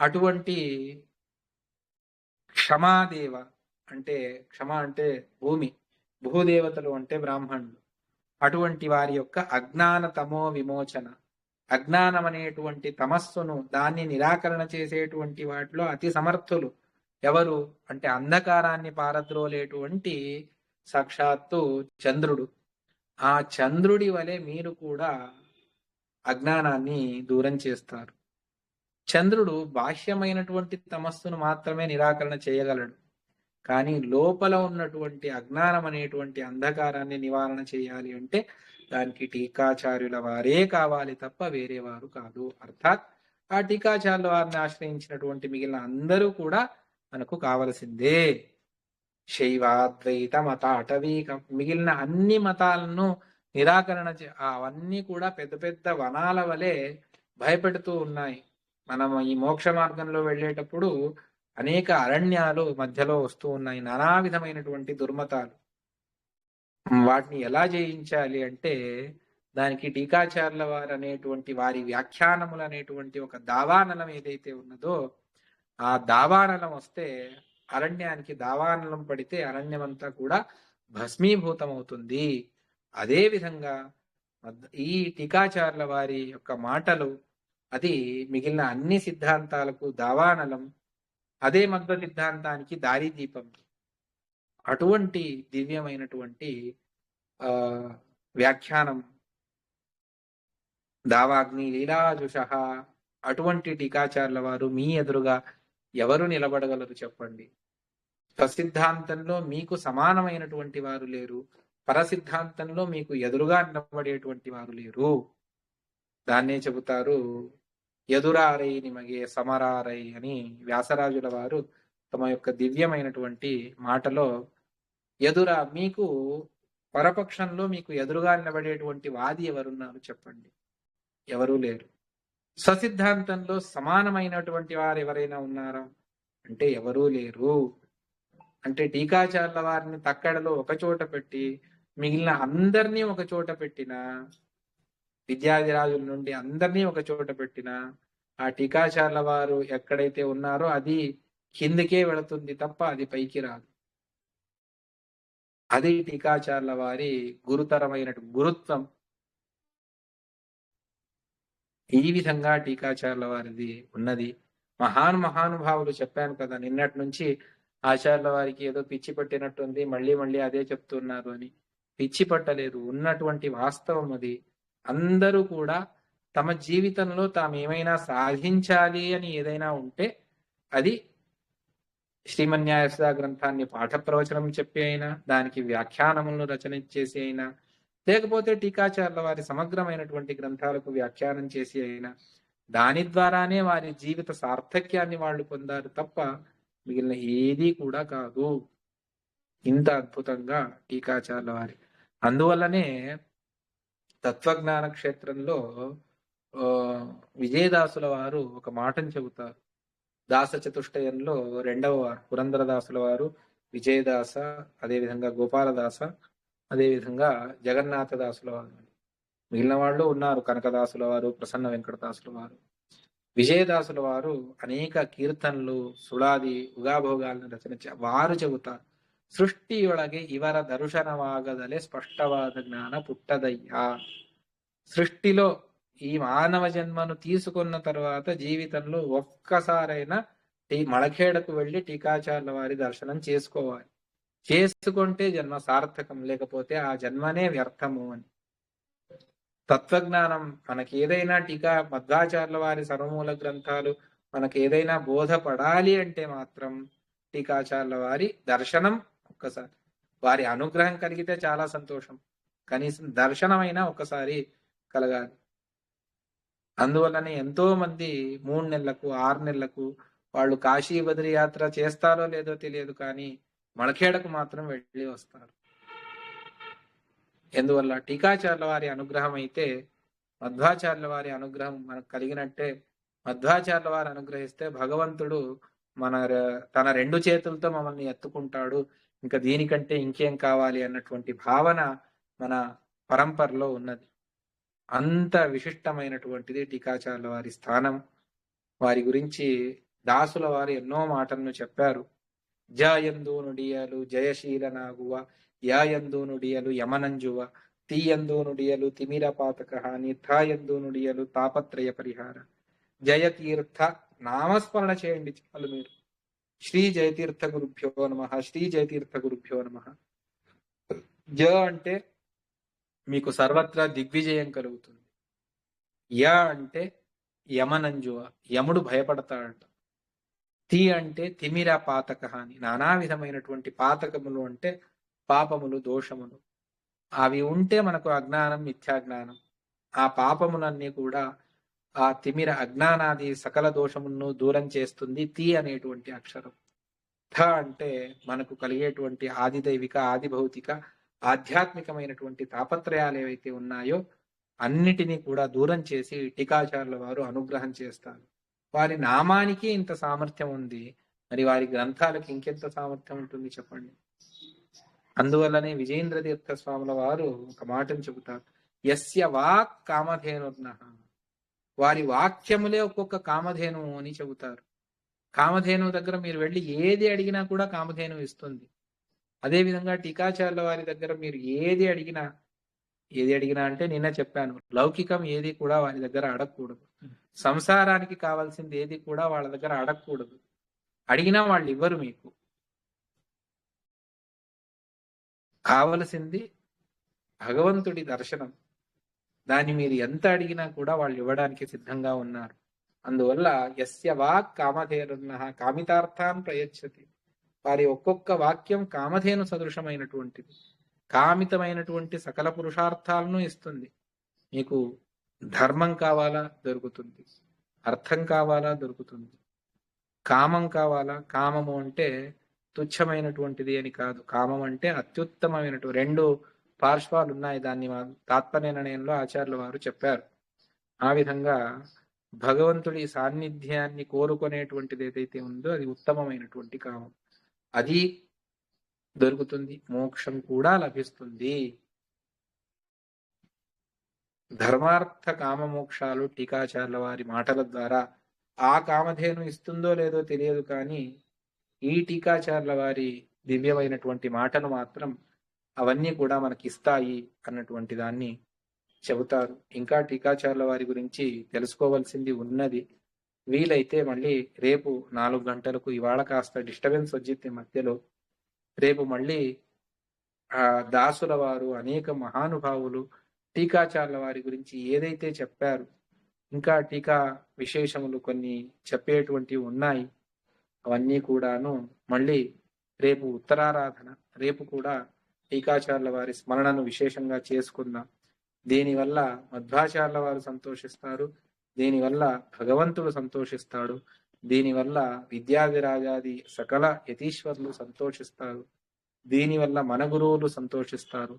అటువంటి క్షమాదేవ, అంటే క్షమ అంటే భూమి, భూదేవతలు అంటే బ్రాహ్మణులు, అటువంటి వారి యొక్క అజ్ఞాన తమో విమోచన, అజ్ఞానం అనేటువంటి తమస్సును దాన్ని నిరాకరణ చేసేటువంటి వాటిలో అతి సమర్థులు ఎవరు అంటే అంధకారాన్ని పారద్రోలేటువంటి సాక్షాత్తు చంద్రుడు. ఆ చంద్రుడి వలె మీరు కూడా అజ్ఞానాన్ని దూరం చేస్తారు. చంద్రుడు బాహ్యమైనటువంటి తమస్సును మాత్రమే నిరాకరణ చేయగలడు. కానీ లోపల ఉన్నటువంటి అజ్ఞానం అనేటువంటి అంధకారాన్ని నివారణ చేయాలి అంటే దానికి టీకాచార్యుల వారే కావాలి తప్ప వేరే వారు కాదు. అర్థాత్ ఆ టీకాచార్యుల వారిని ఆశ్రయించినటువంటి మిగిలిన అందరూ కూడా మనకు కావలసిందే. శైవాద్వైత మత అటవీకం మిగిలిన అన్ని మతాలను నిరాకరణ అవన్నీ కూడా పెద్ద పెద్ద వనాల వలె భయపెడుతూ ఉన్నాయి. మనం ఈ మోక్ష మార్గంలో వెళ్ళేటప్పుడు అనేక అరణ్యాలు మధ్యలో వస్తూ ఉన్నాయి, నానా విధమైనటువంటి దుర్మతాలు. వాటిని ఎలా జయించాలి అంటే దానికి టీకాచార్యుల వారు అనేటువంటి వారి వ్యాఖ్యానములు అనేటువంటి ఒక దావానలం ఏదైతే ఉన్నదో ఆ దావానలం వస్తే అరణ్యానికి దావానలం పడితే అరణ్యమంతా కూడా భస్మీభూతం అవుతుంది. అదే విధంగా ఈ టీకాచార్యుల వారి యొక్క మాటలు అది మిగిలిన అన్ని సిద్ధాంతాలకు దావానలం, అదే మధ్వ సిద్ధాంతానికి దారిదీపం. అటువంటి దివ్యమైనటువంటి వ్యాఖ్యానం దావాగ్ని లీలాజుష. అటువంటి టీకాచార్యుల వారు మీ ఎదురుగా ఎవరు నిలబడగలరు చెప్పండి? స్వసిద్ధాంతంలో మీకు సమానమైనటువంటి వారు లేరు, పరసిద్ధాంతంలో మీకు ఎదురుగా నిలబడేటువంటి వారు లేరు. దాన్నే చెబుతారు ఎదురారై నిమగే సమరారై అని వ్యాసరాజుల వారు తమ యొక్క దివ్యమైనటువంటి మాటలో ఎదురా మీకు పరపక్షంలో మీకు ఎదురుగా నిలబడేటువంటి వాది ఎవరున్నారు చెప్పండి? ఎవరూ లేరు. స్వసిద్ధాంతంలో సమానమైనటువంటి వారు ఎవరైనా ఉన్నారా అంటే ఎవరూ లేరు. అంటే టీకాచార్యుల వారిని తక్కడలో ఒక చోట పెట్టి మిగిలిన అందరినీ ఒక చోట పెట్టిన, విద్యాధిరాజుల నుండి అందరినీ ఒక చోట పెట్టిన ఆ టీకాచార్యుల వారు ఎక్కడైతే ఉన్నారో అది కిందకే వెళుతుంది తప్ప అది పైకి రాదు. అది టీకాచార్యుల వారి గురుతరమైన గురుత్వం. ఈ విధంగా టీకాచార్యుల వారిది ఉన్నది. మహానుభావులు చెప్పాను కదా నిన్నటి నుంచి ఆచార్యుల వారికి ఏదో పిచ్చి పట్టినట్టుంది, మళ్ళీ మళ్ళీ అదే చెప్తున్నారు అని. పిచ్చి పట్టలేదు, ఉన్నటువంటి వాస్తవం అది. అందరూ కూడా తమ జీవితంలో తాము ఏమైనా సాధించాలి అని ఏదైనా ఉంటే అది శ్రీమన్యాయసుధా గ్రంథాన్ని పాఠ ప్రవచనం చెప్పి అయినా, దానికి వ్యాఖ్యానములను రచన చేసి అయినా, లేకపోతే టీకాచార్యుల వారి సమగ్రమైనటువంటి గ్రంథాలకు వ్యాఖ్యానం చేసి అయినా, దాని ద్వారానే వారి జీవిత సార్థక్యాన్ని వాళ్ళు పొందారు తప్ప మిగిలిన ఏదీ కూడా కాదు. ఇంత అద్భుతంగా టీకాచార్యుల వారి. అందువల్లనే తత్వజ్ఞాన క్షేత్రంలో విజయదాసుల వారు ఒక మాటను చెబుతారు. దాస చతుష్టయంలో రెండవ వారు పురంధరదాసుల వారు, విజయదాస, అదేవిధంగా గోపాలదాస, అదేవిధంగా జగన్నాథదాసుల వారు. మిగిలిన వాళ్ళు ఉన్నారు, కనకదాసుల వారు, ప్రసన్న వెంకటదాసుల వారు. విజయదాసుల వారు అనేక కీర్తనలు, సుళాది ఉగాభోగాలను రచన వారు చెబుతారు. సృష్టియొಳಗೆ ಇವರ దర్శనవాగదలే స్పష్టవాద జ్ఞాన పుట్టదయ్యా. సృష్టిలో ఈ మానవ జన్మను తీసుకున్న తర్వాత జీవితంలో ఒక్కసారైనా మళఖేడకు వెళ్ళి టీకాచార్యుల వారి దర్శనం చేసుకోవాలి. చేసుకుంటే జన్మ సార్థకం, లేకపోతే ఆ జన్మనే వ్యర్థము అని. తత్వజ్ఞానం మనకి ఏదైనా మధ్వాచార్యుల వారి సర్వమూల గ్రంథాలు మనకి ఏదైనా బోధపడాలి అంటే మాత్రం టీకాచార్యుల వారి దర్శనం ఒక్కసారి, వారి అనుగ్రహం కలిగితే చాలా సంతోషం, కనీసం దర్శనమైనా ఒక్కసారి కలగాలి. అందువల్లనే ఎంతో మంది 3 నెలలకు 6 నెలలకు వాళ్ళు కాశీ బద్రీ యాత్ర చేస్తారో లేదో తెలియదు, కానీ మళఖేడకు మాత్రం వెళ్ళి వస్తారు. ఎందువల్ల? టీకాచార్యుల వారి అనుగ్రహం అయితే మధ్వాచార్యుల వారి అనుగ్రహం మనకు కలిగినట్టే. మధ్వాచార్యుల వారు అనుగ్రహిస్తే భగవంతుడు తన 2 చేతులతో మమ్మల్ని ఎత్తుకుంటాడు, ఇంకా దీనికంటే ఇంకేం కావాలి అన్నటువంటి భావన మన పరంపరలో ఉన్నది. అంత విశిష్టమైనటువంటిది టీకాచార్యుల వారి స్థానం. వారి గురించి దాసుల వారు ఎన్నో మాటలను చెప్పారు. జయందు నుడియలు జయశీలనాగువ, యాయందు నుడియలు యమనంజువ, తీయందు నుడియలు తిమిర పాతక హాని, థాయందు నుడియలు తాపత్రయ పరిహార. జయతీర్థ నామస్మరణ చేయండి చాలు మీరు. శ్రీ జయతీర్థ గురుభ్యో నమః, శ్రీ జయతీర్థ గురుభ్యో నమః. జ అంటే మీకు సర్వత్రా దిగ్విజయం కలుగుతుంది. య అంటే యమనంజువ, యముడు భయపడతాడట. తి అంటే తిమిర పాతక అని, నానా విధమైనటువంటి పాతకములు అంటే పాపములు, దోషములు. అవి ఉంటే మనకు అజ్ఞానం, మిథ్యాజ్ఞానం. ఆ పాపములన్నీ కూడా ఆ తిమిర అజ్ఞానాది సకల దోషములను దూరం చేస్తుంది తి అనేటువంటి అక్షరం. థ అంటే మనకు కలిగేటువంటి ఆదిదైవిక, ఆది భౌతిక, ఆధ్యాత్మికమైనటువంటి తాపత్రయాలు ఏవైతే ఉన్నాయో అన్నిటినీ కూడా దూరం చేసి టీకాచార్యుల వారు అనుగ్రహం చేస్తారు. వారి నామానికి ఇంత సామర్థ్యం ఉంది, మరి వారి గ్రంథాలకి ఇంకెంత సామర్థ్యం ఉంటుంది చెప్పండి. అందువల్లనే విజయేంద్ర తీర్థ స్వాముల వారు ఒక మాటను చెబుతారు, యస్య వాక్ కామధేనుర్నః. వారి వాక్యములే ఒక్కొక్క కామధేను అని చెబుతారు. కామధేను దగ్గర మీరు వెళ్ళి ఏది అడిగినా కూడా కామధేను ఇస్తుంది. అదే విధంగా టీకాచార్యుల వారి దగ్గర మీరు ఏది అడిగినా అంటే నిన్న చెప్పాను, లౌకికం ఏది కూడా వారి దగ్గర అడగకూడదు. సంసారానికి కావాల్సింది ఏది కూడా వాళ్ళ దగ్గర అడగకూడదు. అడిగినా వాళ్ళు ఇవ్వరు. మీకు కావలసింది భగవంతుడి దర్శనం. దాన్ని మీరు ఎంత అడిగినా కూడా వాళ్ళు ఇవ్వడానికి సిద్ధంగా ఉన్నారు. అందువల్ల యస్య వాక్ కామధేనుర్నః కామితార్థాన్ ప్రయచ్చతి. వారి ఒక్కొక్క వాక్యం కామధేను సదృశమైనటువంటిది. కామితమైనటువంటి సకల పురుషార్థాలను ఇస్తుంది. మీకు ధర్మం కావాలా దొరుకుతుంది, అర్థం కావాలా దొరుకుతుంది, కామం కావాలా, కామము అంటే తుచ్చమైనటువంటిది అని కాదు, కామం అంటే అత్యుత్తమమైనటువంటి రెండు పార్శ్వాలు ఉన్నాయి. దాన్ని తాత్పర్య నిర్ణయంలో ఆచార్యుల వారు చెప్పారు. ఆ విధంగా భగవంతుడి సాన్నిధ్యాన్ని కోరుకునేటువంటిది ఏదైతే ఉందో అది ఉత్తమమైనటువంటి కామం. అది దొరుకుతుంది, మోక్షం కూడా లభిస్తుంది. ధర్మార్థ కామ మోక్షాలు టీకాచార్యుల వారి మాటల ద్వారా ఆ కామధేను ఇస్తుందో లేదో తెలియదు, కానీ ఈ టీకాచార్యుల వారి దివ్యమైనటువంటి మాటలు మాత్రం అవన్నీ కూడా మనకి ఇస్తాయి అన్నటువంటి దాన్ని చెబుతారు. ఇంకా టీకాచార్యుల వారి గురించి తెలుసుకోవాల్సింది ఉన్నది. వీలైతే మళ్ళీ రేపు 4 గంటలకు, ఇవాళ కాస్త డిస్టర్బెన్స్ వచ్చింది మధ్యలో, రేపు మళ్ళీ ఆ దాసుల వారు, అనేక మహానుభావులు టీకాచార్యుల వారి గురించి ఏదైతే చెప్పారు, ఇంకా టీకా విశేషములు కొన్ని చెప్పేటువంటివి ఉన్నాయి. అవన్నీ కూడాను మళ్ళీ రేపు ఉత్తరారాధన, రేపు కూడా టీకాచార్యుల వారి స్మరణను విశేషంగా చేసుకుందాం. దీనివల్ల మధ్వాచార్యుల వారు సంతోషిస్తారు, దీనివల్ల భగవంతుడు సంతోషిస్తాడు, దీనివల్ల విద్యాధిరాజాది సకల యతీశ్వరులు సంతోషిస్తారు, దీనివల్ల మన గురువులు సంతోషిస్తారు.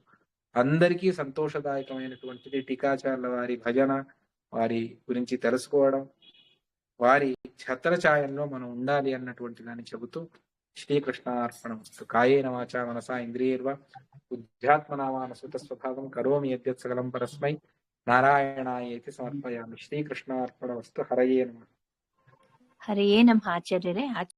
అందరికీ సంతోషదాయకమైనటువంటిది టీకాచార్యుల వారి భజన, వారి గురించి తెలుసుకోవడం, వారి ఛత్రఛాయంలో మనం ఉండాలి అన్నటువంటి దాన్ని చెబుతూ శ్రీకృష్ణార్పణమస్తు. కాయేన వాచా మనసా ఇంద్రియైర్వా బుద్ధ్యాత్మనామానసుత స్వభావం కరోమి యద్యత్ సకలం పరస్మై నారాయణాయేతి సమర్పయామి. శ్రీకృష్ణార్పణమస్తు. హరయే నమః. హరయే నమః ఆచార్యరే.